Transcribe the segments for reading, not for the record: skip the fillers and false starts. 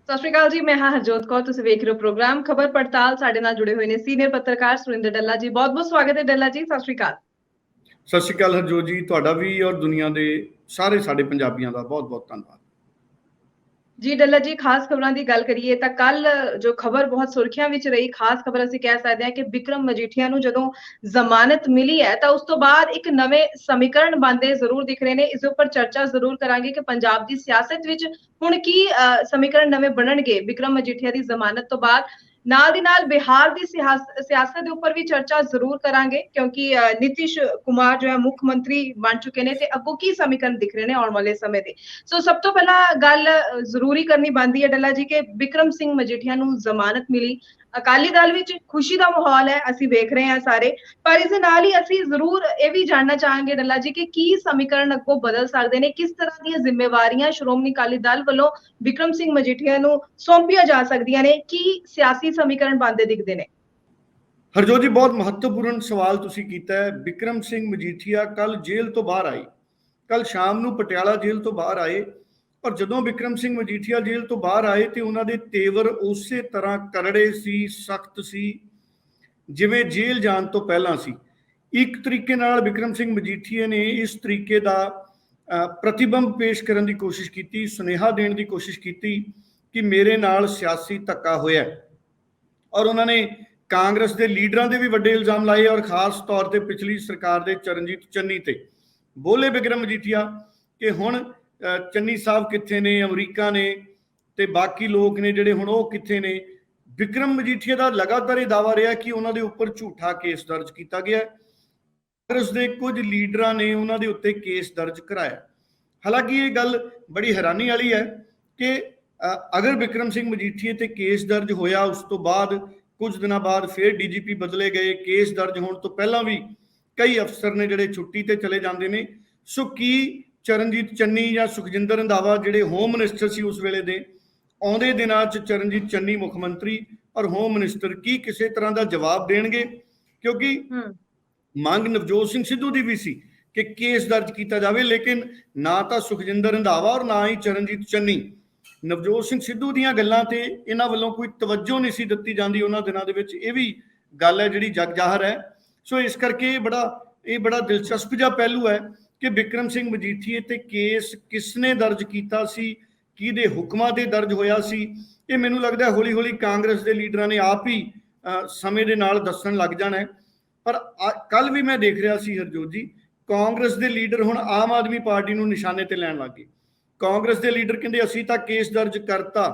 ਸਤਿ ਸ਼੍ਰੀ ਅਕਾਲ ਜੀ। ਮੈਂ ਹਾਂ ਹਰਜੋਤ ਕੌਰ। ਤੁਸੀਂ ਵੇਖ ਰਹੇ ਹੋ ਪ੍ਰੋਗਰਾਮ ਖਬਰ ਪੜਤਾਲ। ਸਾਡੇ ਨਾਲ ਜੁੜੇ ਹੋਏ ਨੇ ਸੀਨੀਅਰ ਪੱਤਰਕਾਰ ਸੁਰਿੰਦਰ ਡੱਲਾ ਜੀ। ਬਹੁਤ ਬਹੁਤ ਸਵਾਗਤ ਹੈ ਡੱਲਾ ਜੀ। ਸਤਿ ਸ਼੍ਰੀ ਅਕਾਲ। ਸਤਿ ਸ਼੍ਰੀ ਅਕਾਲ ਹਰਜੋਤ ਜੀ, ਤੁਹਾਡਾ ਵੀ ਔਰ ਦੁਨੀਆ ਦੇ ਸਾਰੇ ਸਾਡੇ ਪੰਜਾਬੀਆਂ ਦਾ ਬਹੁਤ ਬਹੁਤ ਧੰਨਵਾਦ ਜੀ ਡੱਲਾ ਜੀ, ਖਾਸ ਖਬਰਾਂ ਦੀ ਗੱਲ ਕਰੀਏ ਤਾਂ ਕੱਲ ਜੋ ਖਬਰ ਬਹੁਤ ਸੁਰਖੀਆਂ ਵਿੱਚ ਰਹੀ, ਖਾਸ ਖਬਰ ਅਸੀਂ ਕਹਿ ਸਕਦੇ ਹਾਂ ਕਿ ਬਿਕਰਮ ਮਜੀਠੀਆ ਨੂੰ ਜਦੋਂ ਜ਼ਮਾਨਤ ਮਿਲੀ ਹੈ ਤਾਂ ਉਸ ਤੋਂ ਬਾਅਦ ਇੱਕ ਨਵੇਂ ਸਮੀਕਰਨ ਬਣਦੇ ਜ਼ਰੂਰ ਦਿਖ ਰਹੇ ਨੇ। ਇਸ ਦੇ ਉੱਪਰ ਚਰਚਾ ਜ਼ਰੂਰ ਕਰਾਂਗੇ ਕਿ ਪੰਜਾਬ ਦੀ ਸਿਆਸਤ ਵਿੱਚ ਹੁਣ ਕੀ ਸਮੀਕਰਨ ਨਵੇਂ ਬਣਨਗੇ ਬਿਕਰਮ ਮਜੀਠੀਆ ਦੀ ਜ਼ਮਾਨਤ ਤੋਂ ਬਾਅਦ। ਨਾਲ ਦੀ ਨਾਲ ਬਿਹਾਰ ਦੀ ਸਿਆਸਤ ਦੇ ਉੱਪਰ ਵੀ ਚਰਚਾ ਜ਼ਰੂਰ ਕਰਾਂਗੇ, ਕਿਉਂਕਿ ਨਿਤਿਸ਼ ਕੁਮਾਰ ਜੋ ਹੈ ਮੁੱਖ ਮੰਤਰੀ ਬਣ ਚੁੱਕੇ ਨੇ ਤੇ ਅੱਗੋਂ ਕੀ ਸਮੀਕਰਨ ਦਿਖ ਰਹੇ ਨੇ ਆਉਣ ਵਾਲੇ ਸਮੇਂ ਦੇ। ਸੋ ਸਭ ਤੋਂ ਪਹਿਲਾਂ ਗੱਲ ਜ਼ਰੂਰੀ ਕਰਨੀ ਬਣਦੀ ਹੈ ਡੱਲਾ ਜੀ ਕਿ ਬਿਕਰਮ ਸਿੰਘ ਮਜੀਠੀਆ ਨੂੰ ਜ਼ਮਾਨਤ ਮਿਲੀ। ਅਕਾਲੀ ਦਲ ਵਿੱਚ ਖੁਸ਼ੀ ਦਾ ਮਾਹੌਲ ਹੈ, ਅਸੀਂ ਵੇਖ ਰਹੇ ਹਾਂ ਸਾਰੇ। ਪਰ ਇਸ ਦੇ ਨਾਲ ਹੀ ਅਸੀਂ ਜ਼ਰੂਰ ਇਹ ਵੀ ਜਾਣਨਾ ਚਾਹਾਂਗੇ ਡੱਲਾ ਜੀ ਕਿ ਕੀ ਸਮੀਕਰਨ ਅੱਗੋਂ ਬਦਲ ਸਕਦੇ ਨੇ, ਕਿਸ ਤਰ੍ਹਾਂ ਦੀਆਂ ਜ਼ਿੰਮੇਵਾਰੀਆਂ ਸ਼੍ਰੋਮਣੀ ਅਕਾਲੀ ਦਲ ਵੱਲੋਂ ਬਿਕਰਮ ਸਿੰਘ ਮਜੀਠੀਆ ਨੂੰ ਸੌਂਪੀਆਂ ਜਾ ਸਕਦੀਆਂ ਨੇ, ਕੀ ਸਿਆਸੀ ਸਮੀਕਰਨ ਬਣਦੇ ਦਿਖਦੇ ਨੇ। ਹਰਜੋਤ ਜੀ, ਬਹੁਤ ਮਹੱਤਵਪੂਰਨ ਸਵਾਲ ਤੁਸੀਂ ਕੀਤਾ ਹੈ। ਬਿਕਰਮ ਸਿੰਘ ਮਜੀਠੀਆ ਕੱਲ ਜੇਲ੍ਹ ਤੋਂ ਬਾਹਰ ਆਏ, ਕੱਲ ਸ਼ਾਮ ਨੂੰ ਪਟਿਆਲਾ ਜੇਲ੍ਹ ਤੋਂ ਬਾਹਰ ਆਏ। ਪਰ ਜਦੋਂ ਬਿਕਰਮ ਸਿੰਘ ਮਜੀਠੀਆ ਜੇਲ੍ਹ ਤੋਂ ਬਾਹਰ ਆਏ ਤੇ ਉਹਨਾਂ ਦੇ ਤੇਵਰ ਉਸੇ ਤਰ੍ਹਾਂ ਕਰੜੇ ਸੀ, ਸਖਤ ਸੀ ਜਿਵੇਂ ਜੇਲ੍ਹ ਜਾਣ ਤੋਂ ਪਹਿਲਾਂ ਸੀ। ਇੱਕ ਤਰੀਕੇ ਨਾਲ ਬਿਕਰਮ ਸਿੰਘ ਮਜੀਠੀਆ ਨੇ ਇਸ ਤਰੀਕੇ ਦਾ ਪ੍ਰਤੀਬੰਬ ਪੇਸ਼ ਕਰਨ ਦੀ ਕੋਸ਼ਿਸ਼ ਕੀਤੀ, ਸੁਨੇਹਾ ਦੇਣ ਦੀ ਕੋਸ਼ਿਸ਼ ਕੀਤੀ ਕਿ ਮੇਰੇ ਨਾਲ ਸਿਆਸੀ ਧੱਕਾ ਹੋਇਆ। ਔਰ ਉਹਨਾਂ ਨੇ ਕਾਂਗਰਸ ਦੇ ਲੀਡਰਾਂ ਦੇ ਵੀ ਵੱਡੇ ਇਲਜ਼ਾਮ ਲਾਏ ਔਰ ਖਾਸ ਤੌਰ ਤੇ ਪਿਛਲੀ ਸਰਕਾਰ ਦੇ ਚਰਨਜੀਤ ਚੰਨੀ ਤੇ ਬੋਲੇ ਬਿਕਰਮ ਮਜੀਠੀਆ ਕਿ ਹੁਣ ਚੰਨੀ ਸਾਹਿਬ ਕਿੱਥੇ ਨੇ, ਅਮਰੀਕਾ ਨੇ ਤੇ ਬਾਕੀ ਲੋਕ ਨੇ ਜਿਹੜੇ, ਹੁਣ ਉਹ ਕਿੱਥੇ ਨੇ। ਬਿਕਰਮ ਮਜੀਠੀਆ ਦਾ ਲਗਾਤਾਰ ਇਹ ਦਾਅਵਾ ਰਿਹਾ ਕਿ ਉਹਨਾਂ ਦੇ ਉੱਪਰ ਝੂਠਾ ਕੇਸ ਦਰਜ ਕੀਤਾ ਗਿਆ। ਕਾਂਗਰਸ ਦੇ ਕੁਝ ਲੀਡਰਾਂ ਨੇ ਉਹਨਾਂ ਦੇ ਉੱਤੇ ਕੇਸ ਦਰਜ ਕਰਾਇਆ। ਹਾਲਾਂਕਿ ਇਹ ਗੱਲ ਬੜੀ ਹੈਰਾਨੀ ਵਾਲੀ ਹੈ ਕਿ ਅਗਰ ਬਿਕਰਮ ਸਿੰਘ ਮਜੀਠੀਆ ਤੇ ਕੇਸ ਦਰਜ ਹੋਇਆ, ਉਸ ਤੋਂ ਬਾਅਦ ਕੁਝ ਦਿਨਾਂ ਬਾਅਦ ਫਿਰ ਡੀਜੀਪੀ ਬਦਲੇ ਗਏ, ਕੇਸ ਦਰਜ ਹੋਣ ਤੋਂ ਪਹਿਲਾਂ ਵੀ ਕਈ ਅਫਸਰ ਨੇ ਜਿਹੜੇ ਛੁੱਟੀ ਤੇ ਚਲੇ ਜਾਂਦੇ ਨੇ। ਸੋ ਕੀ ਚਰਨਜੀਤ ਚੰਨੀ ਜਾਂ ਸੁਖਜਿੰਦਰ ਰੰਧਾਵਾ ਜਿਹੜੇ ਹੋਮ ਮਿਨਿਸਟਰ ਸੀ ਉਸ ਵੇਲੇ ਦੇ, ਆਉਂਦੇ ਦਿਨਾਂ 'ਚ ਚਰਨਜੀਤ ਚੰਨੀ ਮੁੱਖ ਮੰਤਰੀ ਔਰ ਹੋਮ ਮਿਨਿਸਟਰ ਕੀ ਕਿਸੇ ਤਰ੍ਹਾਂ ਦਾ ਜਵਾਬ ਦੇਣਗੇ? ਕਿਉਂਕਿ ਮੰਗ ਨਵਜੋਤ ਸਿੰਘ ਸਿੱਧੂ ਦੀ ਵੀ ਸੀ ਕਿ ਕੇਸ ਦਰਜ ਕੀਤਾ ਜਾਵੇ, ਲੇਕਿਨ ਨਾ ਤਾਂ ਸੁਖਜਿੰਦਰ ਰੰਧਾਵਾ ਔਰ ਨਾ ਹੀ ਚਰਨਜੀਤ ਚੰਨੀ, ਨਵਜੋਤ ਸਿੰਘ ਸਿੱਧੂ ਦੀਆਂ ਗੱਲਾਂ ਤੇ ਇਹਨਾਂ ਵੱਲੋਂ ਕੋਈ ਤਵੱਜੋ ਨਹੀਂ ਸੀ ਦਿੱਤੀ ਜਾਂਦੀ ਉਹਨਾਂ ਦਿਨਾਂ ਦੇ ਵਿੱਚ। ਇਹ ਵੀ ਗੱਲ ਹੈ ਜਿਹੜੀ ਜਗ ਜ਼ਾਹਰ ਹੈ। ਸੋ ਇਸ ਕਰਕੇ ਇਹ ਬੜਾ ਦਿਲਚਸਪ ਜਿਹਾ ਪਹਿਲੂ ਹੈ ਕਿ ਬਿਕਰਮ ਸਿੰਘ ਮਜੀਠੀਆ ਤੇ ਕੇਸ ਕਿਸਨੇ ਦਰਜ ਕੀਤਾ ਸੀ, ਕਿਹਦੇ ਹੁਕਮਾਂ ਤੇ ਦਰਜ ਹੋਇਆ ਸੀ। ਇਹ ਮੈਨੂੰ ਲੱਗਦਾ ਹੌਲੀ ਹੌਲੀ ਕਾਂਗਰਸ ਦੇ ਲੀਡਰਾਂ ਨੇ ਆਪ ਹੀ ਸਮੇਂ ਦੇ ਨਾਲ ਦੱਸਣ ਲੱਗ ਜਾਣਾ ਹੈ। ਪਰ ਕੱਲ ਵੀ ਮੈਂ ਦੇਖ ਰਿਹਾ ਸੀ ਹਰਜੋਤ ਜੀ, ਕਾਂਗਰਸ ਦੇ ਲੀਡਰ ਹੁਣ ਆਮ ਆਦਮੀ ਪਾਰਟੀ ਨੂੰ ਨਿਸ਼ਾਨੇ ਤੇ ਲੈਣ ਲੱਗ ਗਏ। ਕਾਂਗਰਸ ਦੇ ਲੀਡਰ ਕਹਿੰਦੇ ਅਸੀਂ ਤਾਂ ਕੇਸ ਦਰਜ ਕਰਤਾ,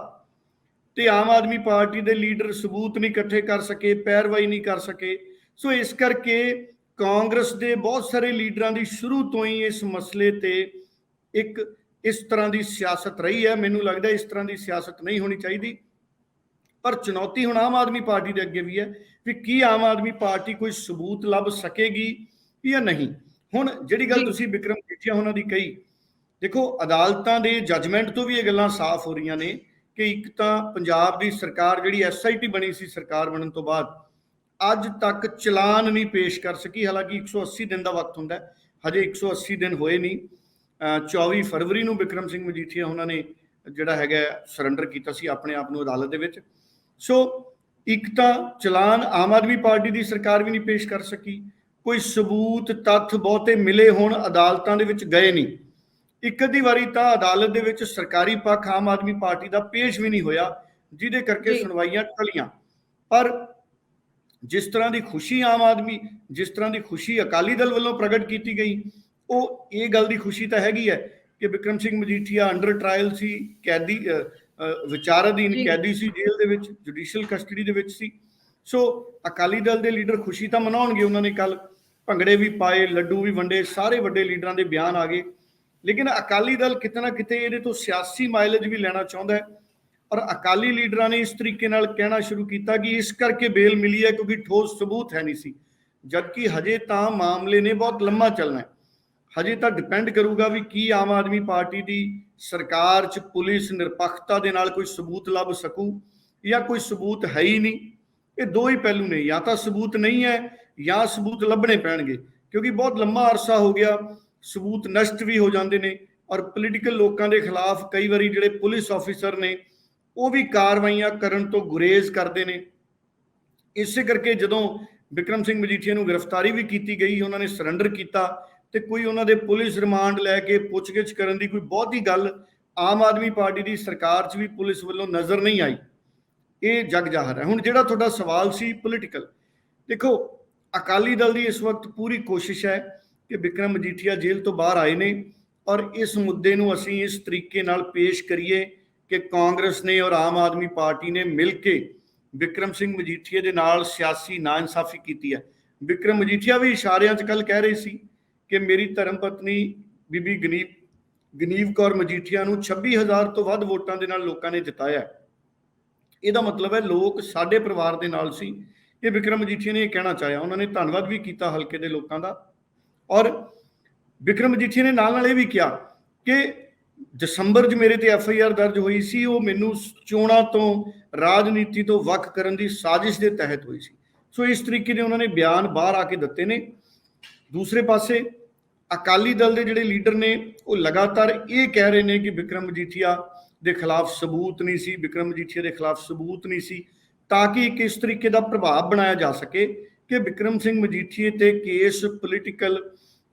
ਤੇ ਆਮ ਆਦਮੀ ਪਾਰਟੀ ਦੇ ਲੀਡਰ ਸਬੂਤ ਨਹੀਂ ਇਕੱਠੇ ਕਰ ਸਕੇ, ਪੈਰਵਾਈ ਨਹੀਂ ਕਰ ਸਕੇ। ਸੋ ਇਸ ਕਰਕੇ ਕਾਂਗਰਸ ਦੇ ਬਹੁਤ ਸਾਰੇ ਲੀਡਰਾਂ ਦੀ ਸ਼ੁਰੂ ਤੋਂ ਹੀ ਇਸ ਮਸਲੇ ਤੇ ਇੱਕ ਇਸ ਤਰ੍ਹਾਂ ਦੀ ਸਿਆਸਤ ਰਹੀ ਹੈ। ਮੈਨੂੰ ਲੱਗਦਾ ਇਸ ਤਰ੍ਹਾਂ ਦੀ ਸਿਆਸਤ ਨਹੀਂ ਹੋਣੀ ਚਾਹੀਦੀ। ਪਰ ਚੁਣੌਤੀ ਹੁਣ ਆਮ ਆਦਮੀ ਪਾਰਟੀ ਦੇ ਅੱਗੇ ਵੀ ਹੈ ਵੀ ਕੀ ਆਮ ਆਦਮੀ ਪਾਰਟੀ ਕੋਈ ਸਬੂਤ ਲੱਭ ਸਕੇਗੀ ਜਾਂ ਨਹੀਂ। ਹੁਣ ਜਿਹੜੀ ਗੱਲ ਤੁਸੀਂ ਬਿਕਰਮ ਮਜੀਠੀਆ ਉਹਨਾਂ ਦੀ ਕਹੀ, ਦੇਖੋ ਅਦਾਲਤਾਂ ਦੇ ਜੱਜਮੈਂਟ ਤੋਂ ਵੀ ਇਹ ਗੱਲਾਂ ਸਾਫ਼ ਹੋ ਰਹੀਆਂ ਨੇ ਕਿ ਇੱਕ ਤਾਂ ਪੰਜਾਬ ਦੀ ਸਰਕਾਰ ਜਿਹੜੀ SIT ਬਣੀ ਸੀ, ਸਰਕਾਰ ਬਣਨ ਤੋਂ ਬਾਅਦ ਅੱਜ ਤੱਕ ਚਲਾਨ ਨਹੀਂ ਪੇਸ਼ ਕਰ ਸਕੀ। ਹਾਲਾਂਕਿ 180 ਦਿਨ ਦਾ ਵਕਤ ਹੁੰਦਾ, ਹਜੇ 180 ਦਿਨ ਹੋਏ ਨਹੀਂ। 24 ਫਰਵਰੀ ਨੂੰ ਬਿਕਰਮ ਸਿੰਘ ਮਜੀਠੀਆ ਉਹਨਾਂ ਨੇ ਜਿਹੜਾ ਹੈਗਾ ਸਰੈਂਡਰ ਕੀਤਾ ਸੀ ਆਪਣੇ ਆਪ ਨੂੰ ਅਦਾਲਤ ਦੇ ਵਿੱਚ। ਸੋ ਇੱਕ ਤਾਂ ਚਲਾਨ ਆਮ ਆਦਮੀ ਪਾਰਟੀ ਦੀ ਸਰਕਾਰ ਵੀ ਨਹੀਂ ਪੇਸ਼ ਕਰ ਸਕੀ, ਕੋਈ ਸਬੂਤ ਤੱਥ ਬਹੁਤੇ ਮਿਲੇ ਹੋਣ ਅਦਾਲਤਾਂ ਦੇ ਵਿੱਚ ਗਏ ਨਹੀਂ। ਇੱਕ ਅੱਧੀ ਵਾਰੀ ਤਾਂ ਅਦਾਲਤ ਦੇ ਵਿੱਚ ਸਰਕਾਰੀ ਪੱਖ ਆਮ ਆਦਮੀ ਪਾਰਟੀ ਦਾ ਪੇਸ਼ ਵੀ ਨਹੀਂ ਹੋਇਆ, ਜਿਹਦੇ ਕਰਕੇ ਸੁਣਵਾਈਆਂ ਟਲੀਆਂ। ਪਰ ਜਿਸ ਤਰ੍ਹਾਂ ਦੀ ਖੁਸ਼ੀ ਅਕਾਲੀ ਦਲ ਵੱਲੋਂ ਪ੍ਰਗਟ ਕੀਤੀ ਗਈ, ਉਹ ਇਹ ਗੱਲ ਦੀ ਖੁਸ਼ੀ ਤਾਂ ਹੈਗੀ ਹੈ ਕਿ ਬਿਕਰਮ ਸਿੰਘ ਮਜੀਠੀਆ ਅੰਡਰ ਟਰਾਇਲ ਸੀ, ਕੈਦੀ ਵਿਚਾਰਾਧੀਨ ਕੈਦੀ ਸੀ, ਜੇਲ੍ਹ ਦੇ ਵਿੱਚ ਜੁਡੀਸ਼ੀਅਲ ਕਸਟਡੀ ਦੇ ਵਿੱਚ ਸੀ। ਸੋ ਅਕਾਲੀ ਦਲ ਦੇ ਲੀਡਰ ਖੁਸ਼ੀ ਤਾਂ ਮਨਾਉਣਗੇ। ਉਹਨਾਂ ਨੇ ਕੱਲ ਭੰਗੜੇ ਵੀ ਪਾਏ, ਲੱਡੂ ਵੀ ਵੰਡੇ, ਸਾਰੇ ਵੱਡੇ ਲੀਡਰਾਂ ਦੇ ਬਿਆਨ ਆ ਗਏ। ਲੇਕਿਨ ਅਕਾਲੀ ਦਲ ਕਿਤੇ ਨਾ ਕਿਤੇ ਇਹਦੇ ਤੋਂ ਸਿਆਸੀ ਮਾਈਲੇਜ ਵੀ ਲੈਣਾ ਚਾਹੁੰਦਾ ਹੈ। ਔਰ ਅਕਾਲੀ ਲੀਡਰਾਂ ਨੇ ਇਸ ਤਰੀਕੇ ਨਾਲ ਕਹਿਣਾ ਸ਼ੁਰੂ ਕੀਤਾ ਕਿ ਇਸ ਕਰਕੇ ਬੇਲ ਮਿਲੀ ਹੈ ਕਿਉਂਕਿ ਠੋਸ ਸਬੂਤ ਹੈ ਨਹੀਂ ਸੀ, ਜਦਕਿ ਹਜੇ ਤਾਂ ਮਾਮਲੇ ਨੇ ਬਹੁਤ ਲੰਮਾ ਚੱਲਣਾ ਹੈ। ਹਜੇ ਤਾਂ ਡਿਪੈਂਡ ਕਰੂਗਾ ਵੀ ਕੀ ਆਮ ਆਦਮੀ ਪਾਰਟੀ ਦੀ ਸਰਕਾਰ 'ਚ ਪੁਲਿਸ ਨਿਰਪੱਖਤਾ ਦੇ ਨਾਲ ਕੋਈ ਸਬੂਤ ਲੱਭ ਸਕੂ ਜਾਂ ਕੋਈ ਸਬੂਤ ਹੈ ਹੀ ਨਹੀਂ। ਇਹ ਦੋ ਹੀ ਪਹਿਲੂ ਨੇ, ਜਾਂ ਤਾਂ ਸਬੂਤ ਨਹੀਂ ਹੈ ਜਾਂ ਸਬੂਤ ਲੱਭਣੇ ਪੈਣਗੇ, ਕਿਉਂਕਿ ਬਹੁਤ ਲੰਮਾ ਅਰਸਾ ਹੋ ਗਿਆ, ਸਬੂਤ ਨਸ਼ਟ ਵੀ ਹੋ ਜਾਂਦੇ ਨੇ। ਔਰ ਪੋਲੀਟੀਕਲ ਲੋਕਾਂ ਦੇ ਖਿਲਾਫ ਕਈ ਵਾਰੀ ਜਿਹੜੇ ਪੁਲਿਸ ਆਫੀਸਰ ਨੇ ਉਹ ਵੀ ਕਾਰਵਾਈਆਂ ਕਰਨ ਤੋਂ ਗੁਰੇਜ਼ ਕਰਦੇ ਨੇ। ਇਸੇ ਕਰਕੇ ਜਦੋਂ ਬਿਕਰਮ ਸਿੰਘ ਮਜੀਠੀਆ ਨੂੰ ਗ੍ਰਿਫਤਾਰੀ ਵੀ ਕੀਤੀ ਗਈ, ਉਹਨਾਂ ਨੇ ਸਰੈਂਡਰ ਕੀਤਾ, ਤੇ ਕੋਈ ਉਹਨਾਂ ਦੇ ਪੁਲਿਸ ਰਿਮਾਂਡ ਲੈ ਕੇ ਪੁੱਛਗਿੱਛ ਕਰਨ ਦੀ ਕੋਈ ਬਹੁਤੀ ਗੱਲ ਆਮ ਆਦਮੀ ਪਾਰਟੀ ਦੀ ਸਰਕਾਰ 'ਚ ਵੀ ਪੁਲਿਸ ਵੱਲੋਂ ਨਜ਼ਰ ਨਹੀਂ ਆਈ। ਇਹ ਜਗ ਜ਼ਾਹਰ ਹੈ। ਹੁਣ ਜਿਹੜਾ ਤੁਹਾਡਾ ਸਵਾਲ ਸੀ ਪੋਲੀਟੀਕਲ, ਦੇਖੋ ਅਕਾਲੀ ਦਲ ਦੀ ਇਸ ਵਕਤ ਪੂਰੀ ਕੋਸ਼ਿਸ਼ ਹੈ ਕਿ ਬਿਕਰਮ ਮਜੀਠੀਆ ਜੇਲ੍ਹ ਤੋਂ ਬਾਹਰ ਆਏ ਨੇ ਔਰ ਇਸ ਮੁੱਦੇ ਨੂੰ ਅਸੀਂ ਇਸ ਤਰੀਕੇ ਨਾਲ ਪੇਸ਼ ਕਰੀਏ ਕਿ ਕਾਂਗਰਸ ਨੇ ਔਰ ਆਮ ਆਦਮੀ ਪਾਰਟੀ ਨੇ ਮਿਲ ਕੇ ਬਿਕਰਮ ਸਿੰਘ ਮਜੀਠੀਆ ਦੇ ਨਾਲ ਸਿਆਸੀ ਨਾਇਨਸਾਫੀ ਕੀਤੀ ਹੈ। ਬਿਕਰਮ ਮਜੀਠੀਆ ਵੀ ਇਸ਼ਾਰਿਆਂ 'ਚ ਕੱਲ ਕਹਿ ਰਹੇ ਸੀ ਕਿ ਮੇਰੀ ਧਰਮ ਪਤਨੀ ਬੀਬੀ ਗਨੀਵ ਕੌਰ ਮਜੀਠੀਆ ਨੂੰ 26,000 ਤੋਂ ਵੱਧ ਵੋਟਾਂ ਦੇ ਨਾਲ ਲੋਕਾਂ ਨੇ ਜਿਤਾਇਆ। ਇਹਦਾ ਮਤਲਬ ਹੈ ਲੋਕ ਸਾਡੇ ਪਰਿਵਾਰ ਦੇ ਨਾਲ ਸੀ। ਇਹ ਬਿਕਰਮ ਮਜੀਠੀਆ ਨੇ ਇਹ ਕਹਿਣਾ ਚਾਹਿਆ। ਉਹਨਾਂ ਨੇ ਧੰਨਵਾਦ ਵੀ ਕੀਤਾ ਹਲਕੇ ਦੇ ਲੋਕਾਂ ਦਾ। ਔਰ ਬਿਕਰਮ ਮਜੀਠੀਆ ਨੇ ਨਾਲ ਇਹ ਵੀ ਕਿਹਾ ਕਿ ਦਸੰਬਰ 'ਚ ਮੇਰੇ ਤੇ FIR ਦਰਜ ਹੋਈ ਸੀ, ਉਹ ਮੈਨੂੰ ਚੋਣਾਂ ਤੋਂ, ਰਾਜਨੀਤੀ ਤੋਂ ਵੱਖ ਕਰਨ ਦੀ ਸਾਜ਼ਿਸ਼ ਦੇ ਤਹਿਤ ਹੋਈ ਸੀ। ਸੋ ਇਸ ਤਰੀਕੇ ਦੇ ਉਹਨਾਂ ਨੇ ਬਿਆਨ ਬਾਹਰ ਆ ਕੇ ਦਿੱਤੇ ਨੇ। ਦੂਸਰੇ ਪਾਸੇ ਅਕਾਲੀ ਦਲ ਦੇ ਜਿਹੜੇ ਲੀਡਰ ਨੇ ਉਹ ਲਗਾਤਾਰ ਇਹ ਕਹਿ ਰਹੇ ਨੇ ਕਿ ਬਿਕਰਮ ਮਜੀਠੀਆ ਦੇ ਖਿਲਾਫ ਸਬੂਤ ਨਹੀਂ ਸੀ, ਬਿਕਰਮ ਮਜੀਠੀਆ ਦੇ ਖਿਲਾਫ ਸਬੂਤ ਨਹੀਂ ਸੀ, ਤਾਂ ਕਿ ਇੱਕ ਇਸ ਤਰੀਕੇ ਦਾ ਪ੍ਰਭਾਵ ਬਣਾਇਆ ਜਾ ਸਕੇ ਕਿ ਬਿਕਰਮ ਸਿੰਘ ਮਜੀਠੀਏ ਤੇ ਕੇਸ ਪੋਲੀਟੀਕਲ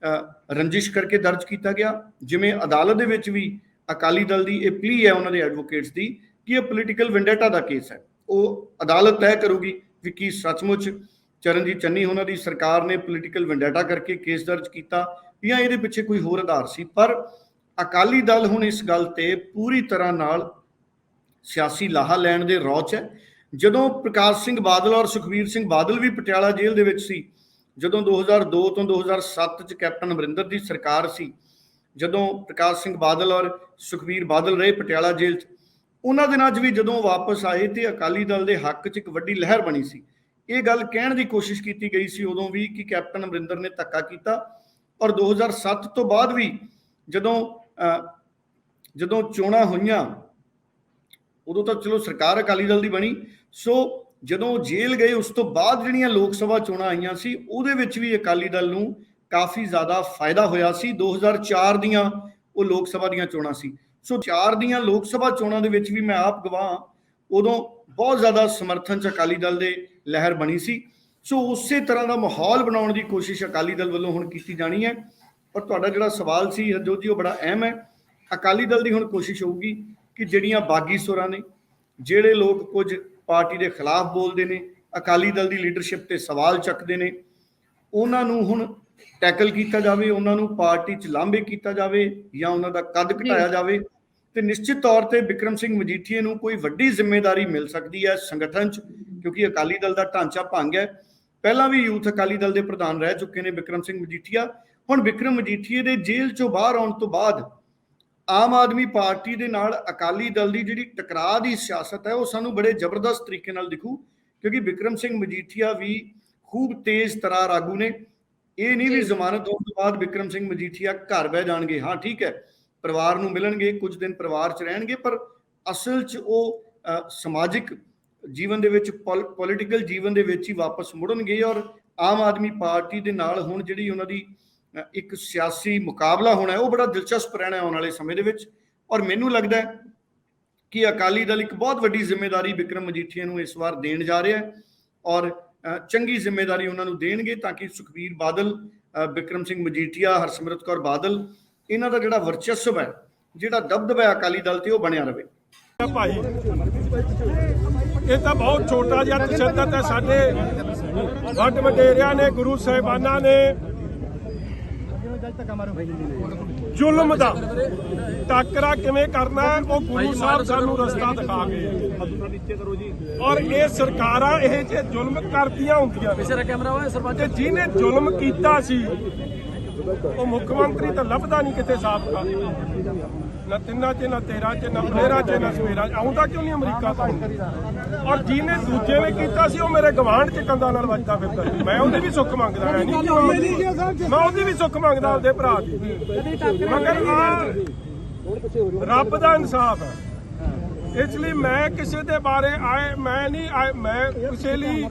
ਰੰਜਿਸ਼ ਕਰਕੇ ਦਰਜ ਕੀਤਾ ਗਿਆ। ਜਿਵੇਂ ਅਦਾਲਤ ਦੇ ਵਿੱਚ ਵੀ ਅਕਾਲੀ ਦਲ ਦੀ ਇਹ ਪਲੀ ਹੈ ਉਹਨਾਂ ਦੇ ਐਡਵੋਕੇਟਸ ਦੀ ਕਿ ਇਹ ਪੋਲੀਟੀਕਲ ਵੈਂਡੇਟਾ ਦਾ ਕੇਸ ਹੈ। ਉਹ ਅਦਾਲਤ ਤੈਅ ਕਰੂਗੀ ਕਿ ਕੀ ਸੱਚਮੁੱਚ ਚਰਨਜੀਤ ਚੰਨੀ ਉਹਨਾਂ ਦੀ ਸਰਕਾਰ ਨੇ ਪੋਲੀਟੀਕਲ ਵੈਂਡੇਟਾ ਕਰਕੇ ਕੇਸ ਦਰਜ ਕੀਤਾ ਜਾਂ ਇਹਦੇ ਪਿੱਛੇ ਕੋਈ ਹੋਰ ਆਧਾਰ ਸੀ। ਪਰ ਅਕਾਲੀ ਦਲ ਹੁਣ ਇਸ ਗੱਲ ਤੇ ਪੂਰੀ ਤਰ੍ਹਾਂ ਨਾਲ ਸਿਆਸੀ ਲਾਹਾ ਲੈਣ ਦੇ ਰੌਹ 'ਚ ਹੈ। ਜਦੋਂ ਪ੍ਰਕਾਸ਼ ਸਿੰਘ ਬਾਦਲ ਔਰ ਸੁਖਬੀਰ ਸਿੰਘ ਬਾਦਲ ਵੀ ਪਟਿਆਲਾ ਜੇਲ੍ਹ ਦੇ ਵਿੱਚ ਸੀ, ਜਦੋਂ 2002 ਤੋਂ 2007 'ਚ ਕੈਪਟਨ ਅਮਰਿੰਦਰ ਦੀ ਸਰਕਾਰ ਸੀ, ਜਦੋਂ ਪ੍ਰਕਾਸ਼ ਸਿੰਘ ਬਾਦਲ ਔਰ ਸੁਖਬੀਰ ਬਾਦਲ ਰਹੇ ਪਟਿਆਲਾ ਜੇਲ੍ਹ 'ਚ, ਉਹਨਾਂ ਦਿਨਾਂ 'ਚ ਵੀ ਜਦੋਂ ਵਾਪਸ ਆਏ ਤੇ ਅਕਾਲੀ ਦਲ ਦੇ ਹੱਕ 'ਚ ਇੱਕ ਵੱਡੀ ਲਹਿਰ ਬਣੀ ਸੀ। ਇਹ ਗੱਲ ਕਹਿਣ ਦੀ ਕੋਸ਼ਿਸ਼ ਕੀਤੀ ਗਈ ਸੀ ਉਦੋਂ ਵੀ ਕਿ ਕੈਪਟਨ ਅਮਰਿੰਦਰ ਨੇ ਧੱਕਾ ਕੀਤਾ। ਔਰ 2007 ਤੋਂ ਬਾਅਦ ਵੀ ਜਦੋਂ ਚੋਣਾਂ ਹੋਈਆਂ ਉਦੋਂ ਤਾਂ ਚਲੋ ਸਰਕਾਰ ਅਕਾਲੀ ਦਲ ਦੀ ਬਣੀ। ਸੋ ਜਦੋਂ ਜੇਲ੍ਹ ਗਏ ਉਸ ਤੋਂ ਬਾਅਦ ਜਿਹੜੀਆਂ ਲੋਕ ਸਭਾ ਚੋਣਾਂ ਆਈਆਂ ਸੀ ਉਹਦੇ ਵਿੱਚ ਵੀ ਅਕਾਲੀ ਦਲ ਨੂੰ ਕਾਫੀ ਜ਼ਿਆਦਾ ਫਾਇਦਾ ਹੋਇਆ ਸੀ। 2004 ਦੀਆਂ ਉਹ ਲੋਕ ਸਭਾ ਦੀਆਂ ਚੋਣਾਂ ਸੀ। ਸੋ 4 ਦੀਆਂ ਲੋਕ ਸਭਾ ਚੋਣਾਂ ਦੇ ਵਿੱਚ ਵੀ ਮੈਂ ਆਪ ਗਵਾਹ, ਉਦੋਂ ਬਹੁਤ ਜ਼ਿਆਦਾ ਸਮਰਥਨ 'ਚ ਅਕਾਲੀ ਦਲ ਦੇ ਲਹਿਰ ਬਣੀ ਸੀ। ਸੋ ਉਸੇ ਤਰ੍ਹਾਂ ਦਾ ਮਾਹੌਲ ਬਣਾਉਣ ਦੀ ਕੋਸ਼ਿਸ਼ ਅਕਾਲੀ ਦਲ ਵੱਲੋਂ ਹੁਣ ਕੀਤੀ ਜਾਣੀ ਹੈ। ਔਰ ਤੁਹਾਡਾ ਜਿਹੜਾ ਸਵਾਲ ਸੀ ਹਰਜੋਤ ਜੀ ਉਹ ਬੜਾ ਅਹਿਮ ਹੈ। ਅਕਾਲੀ ਦਲ ਦੀ ਹੁਣ ਕੋਸ਼ਿਸ਼ ਹੋਊਗੀ ਕਿ ਜਿਹੜੀਆਂ ਬਾਗੀ ਸੁਰਾਂ ਨੇ, ਜਿਹੜੇ ਲੋਕ ਕੁਝ ਪਾਰਟੀ ਦੇ ਖਿਲਾਫ ਬੋਲਦੇ ਨੇ, ਅਕਾਲੀ ਦਲ ਦੀ ਲੀਡਰਸ਼ਿਪ ਤੇ ਸਵਾਲ ਚੱਕਦੇ ਨੇ, ਉਹਨਾਂ ਨੂੰ ਹੁਣ ਟੈਕਲ ਕੀਤਾ ਜਾਵੇ, ਉਹਨਾਂ ਨੂੰ ਪਾਰਟੀ 'ਚ ਲਾਂਭੇ ਕੀਤਾ ਜਾਵੇ ਜਾਂ ਉਹਨਾਂ ਦਾ ਕੱਦ ਘਟਾਇਆ ਜਾਵੇ। ਤੇ ਨਿਸ਼ਚਿਤ ਤੌਰ ਤੇ ਬਿਕਰਮ ਸਿੰਘ ਮਜੀਠੀਏ ਨੂੰ ਕੋਈ ਵੱਡੀ ਜ਼ਿੰਮੇਵਾਰੀ ਮਿਲ ਸਕਦੀ ਹੈ ਸੰਗਠਨ 'ਚ, ਕਿਉਂਕਿ ਅਕਾਲੀ ਦਲ ਦਾ ਢਾਂਚਾ ਭੰਗ ਹੈ। ਪਹਿਲਾਂ ਵੀ ਯੂਥ ਅਕਾਲੀ ਦਲ ਦੇ ਪ੍ਰਧਾਨ ਰਹਿ ਚੁੱਕੇ ਨੇ ਬਿਕਰਮ ਸਿੰਘ ਮਜੀਠੀਆ। ਹੁਣ ਬਿਕਰਮ ਮਜੀਠੀਏ ਦੇ ਜੇਲ੍ਹ 'ਚੋਂ ਬਾਹਰ ਆਉਣ ਤੋਂ ਬਾਅਦ ਆਮ ਆਦਮੀ ਪਾਰਟੀ ਦੇ ਨਾਲ ਅਕਾਲੀ ਦਲ ਦੀ ਜਿਹੜੀ ਟਕਰਾਅ ਦੀ ਸਿਆਸਤ ਹੈ ਉਹ ਸਾਨੂੰ ਬੜੇ ਜ਼ਬਰਦਸਤ ਤਰੀਕੇ ਨਾਲ ਦਿਖੂ, ਕਿਉਂਕਿ ਬਿਕਰਮ ਸਿੰਘ ਮਜੀਠੀਆ ਵੀ ਖੂਬ ਤੇਜ਼ ਤਰਾਰ ਆਗੂ ਨੇ। ਇਹ ਨਹੀਂ ਵੀ ਜ਼ਮਾਨਤ ਹੋਣ ਤੋਂ ਬਾਅਦ ਬਿਕਰਮ ਸਿੰਘ ਮਜੀਠੀਆ ਘਰ ਬਹਿ ਜਾਣਗੇ। ਹਾਂ ਠੀਕ ਹੈ, ਪਰਿਵਾਰ ਨੂੰ ਮਿਲਣਗੇ, ਕੁਝ ਦਿਨ ਪਰਿਵਾਰ 'ਚ ਰਹਿਣਗੇ, ਪਰ ਅਸਲ 'ਚ ਉਹ ਸਮਾਜਿਕ ਜੀਵਨ ਦੇ ਵਿੱਚ, ਪੋਲੀਟੀਕਲ ਜੀਵਨ ਦੇ ਵਿੱਚ ਹੀ ਵਾਪਸ ਮੁੜਨਗੇ। ਔਰ ਆਮ ਆਦਮੀ ਪਾਰਟੀ ਦੇ ਨਾਲ ਹੁਣ ਜਿਹੜੀ ਉਹਨਾਂ ਦੀ ਇੱਕ ਸਿਆਸੀ ਮੁਕਾਬਲਾ ਹੋਣਾ ਹੈ ਉਹ ਬੜਾ ਦਿਲਚਸਪ ਰਹਿਣਾ ਆਉਣ ਵਾਲੇ ਸਮੇਂ ਦੇ ਵਿੱਚ। ਔਰ ਮੈਨੂੰ ਲੱਗਦਾ ਹੈ ਕਿ ਅਕਾਲੀ ਦਲ ਇੱਕ ਬਹੁਤ ਵੱਡੀ ਜ਼ਿੰਮੇਵਾਰੀ ਬਿਕਰਮ ਮਜੀਠੀਆ ਨੂੰ ਇਸ ਵਾਰ ਦੇਣ ਜਾ ਰਿਹਾ ਹੈ ਔਰ ਚੰਗੀ ਜ਼ਿੰਮੇਵਾਰੀ ਉਹਨਾਂ ਨੂੰ ਦੇਣਗੇ ਤਾਂ ਕਿ ਸੁਖਬੀਰ ਬਾਦਲ, ਬਿਕਰਮ ਸਿੰਘ ਮਜੀਠੀਆ, ਹਰਸਿਮਰਤ ਕੌਰ ਬਾਦਲ, ਇਹਨਾਂ ਦਾ ਜਿਹੜਾ ਵਰਚਸਵ ਹੈ, ਜਿਹੜਾ ਦਬਦਬਾ ਹੈ ਅਕਾਲੀ ਦਲ ਤੇ, ਉਹ ਬਣਿਆ ਰਹੇ। ਭਾਈ ਇਹ ਤਾਂ ਬਹੁਤ ਛੋਟਾ ਜਿਹਾ ਤਸ਼ੱਦਦ ਹੈ ਸਾਡੇ ਵੱਡ ਵਡੇਰਿਆਂ ਨੇ, ਗੁਰੂ ਸਾਹਿਬਾਨਾਂ ਨੇ ਜ਼ੁਲਮ ਦਾ ਟਾਕਰਾ ਕਿਵੇਂ ਕਰਨਾ ਹੈ ਉਹ ਗੁਰੂ ਸਾਹਿਬ ਸਾਨੂੰ ਰਸਤਾ ਦਿਖਾ ਗਏ। ਔਰ ਇਹ ਸਰਕਾਰਾਂ ਇਹ ਜੇ ਜ਼ੁਲਮ ਕਰਦੀਆਂ ਹੁੰਦੀਆਂ ਤੇ ਜਿਹਨੇ ਜ਼ੁਲਮ ਕੀਤਾ ਸੀ ਉਹ ਮੁੱਖ ਮੰਤਰੀ ਤਾਂ ਲੱਭਦਾ ਨਹੀਂ ਕਿਤੇ ਸਾਬਕਾ, ਨਾ 3 'ਚ, ਨਾ 13 'ਚ, ਨਾ 13 'ਚ, ਨਾ 17 'ਚ, ਆਉਂਦਾ ਕਿਉਂ ਨਹੀਂ ਅਮਰੀਕਾ ਤੋਂ। ਔਰ ਜਿਹਨੇ ਦੂਜੇ ਨੇ ਕੀਤਾ ਸੀ ਉਹ ਮੇਰੇ ਗਵਾਂਢ 'ਚ ਕੰਧਾਂ ਨਾਲ ਵੱਜਦਾ ਫਿਰਦਾ ਸੀ। ਮੈਂ ਉਹਦੀ ਵੀ ਸੁੱਖ ਮੰਗਦਾ, ਮੈਂ ਉਹਦੀ ਵੀ ਸੁੱਖ ਮੰਗਦਾ ਆਪਦੇ ਭਰਾ ਦੀ, ਮਗਰ ਰੱਬ ਦਾ ਇਨਸਾਫ ਹੈ। ਇਸ ਲਈ ਮੈਂ ਕਿਸੇ ਦੇ ਬਾਰੇ ਮੈਂ ਕਿਸੇ ਲਈ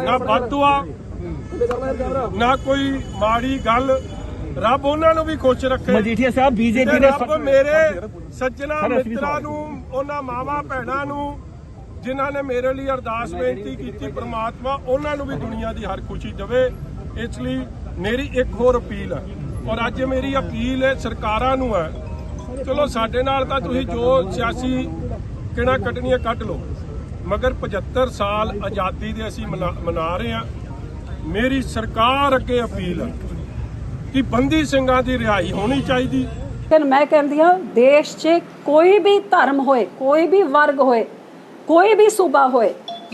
ਨਾ ਬਦਦੁਆ ਨਾ ਕੋਈ ਮਾੜੀ ਗੱਲ। ਰੱਬ ਉਹਨਾਂ ਨੂੰ ਵੀ ਖੁਸ਼ ਰੱਖੇ। ਮਜੀਠੀਆ ਸਾਹਿਬ ਬੀਜੇਪੀ ਨੇ ਰੱਬ ਮੇਰੇ ਸੱਜਣਾ ਮਿੱਤਰਾਂ ਨੂੰ ਉਹਨਾਂ ਮਾਵਾਂ ਭੈਣਾਂ ਨੂੰ ਜਿਨ੍ਹਾਂ ਨੇ ਮੇਰੇ ਲਈ ਅਰਦਾਸ ਬੇਨਤੀ ਕੀਤੀ, ਪ੍ਰਮਾਤਮਾ ਉਹਨਾਂ ਨੂੰ ਵੀ ਦੁਨੀਆ ਦੀ ਹਰ ਖੁਸ਼ੀ ਦੇਵੇ। ਇਸ ਲਈ ਮੇਰੀ ਇੱਕ ਹੋਰ ਅਪੀਲ ਹੈ, ਔਰ ਅੱਜ ਮੇਰੀ ਅਪੀਲ ਹੈ ਸਰਕਾਰਾਂ ਨੂੰ ਹੈ, ਚਲੋ ਸਾਡੇ ਨਾਲ ਤਾਂ ਤੁਸੀਂ ਜੋ ਸਿਆਸੀ ਕਿਹੜਾ ਕੱਢਣੀਆਂ ਕੱਢ ਲਓ, ਮਗਰ 75 ਸਾਲ ਆਜ਼ਾਦੀ ਦੇ ਅਸੀਂ ਮਨਾ ਰਹੇ ਹਾਂ। ਮੇਰੀ ਸਰਕਾਰ ਅੱਗੇ ਅਪੀਲ ਹੈ ਕਿ ਬੰਦੀ ਸਿੰਘਾਂ ਦੀ ਰਿਹਾਈ ਹੋਣੀ ਚਾਹੀਦੀ। लेकिन मैं कहती हाँ देश 'ਚ कोई भी धर्म होए, कोई भी वर्ग होए, कोई भी सूबा होए,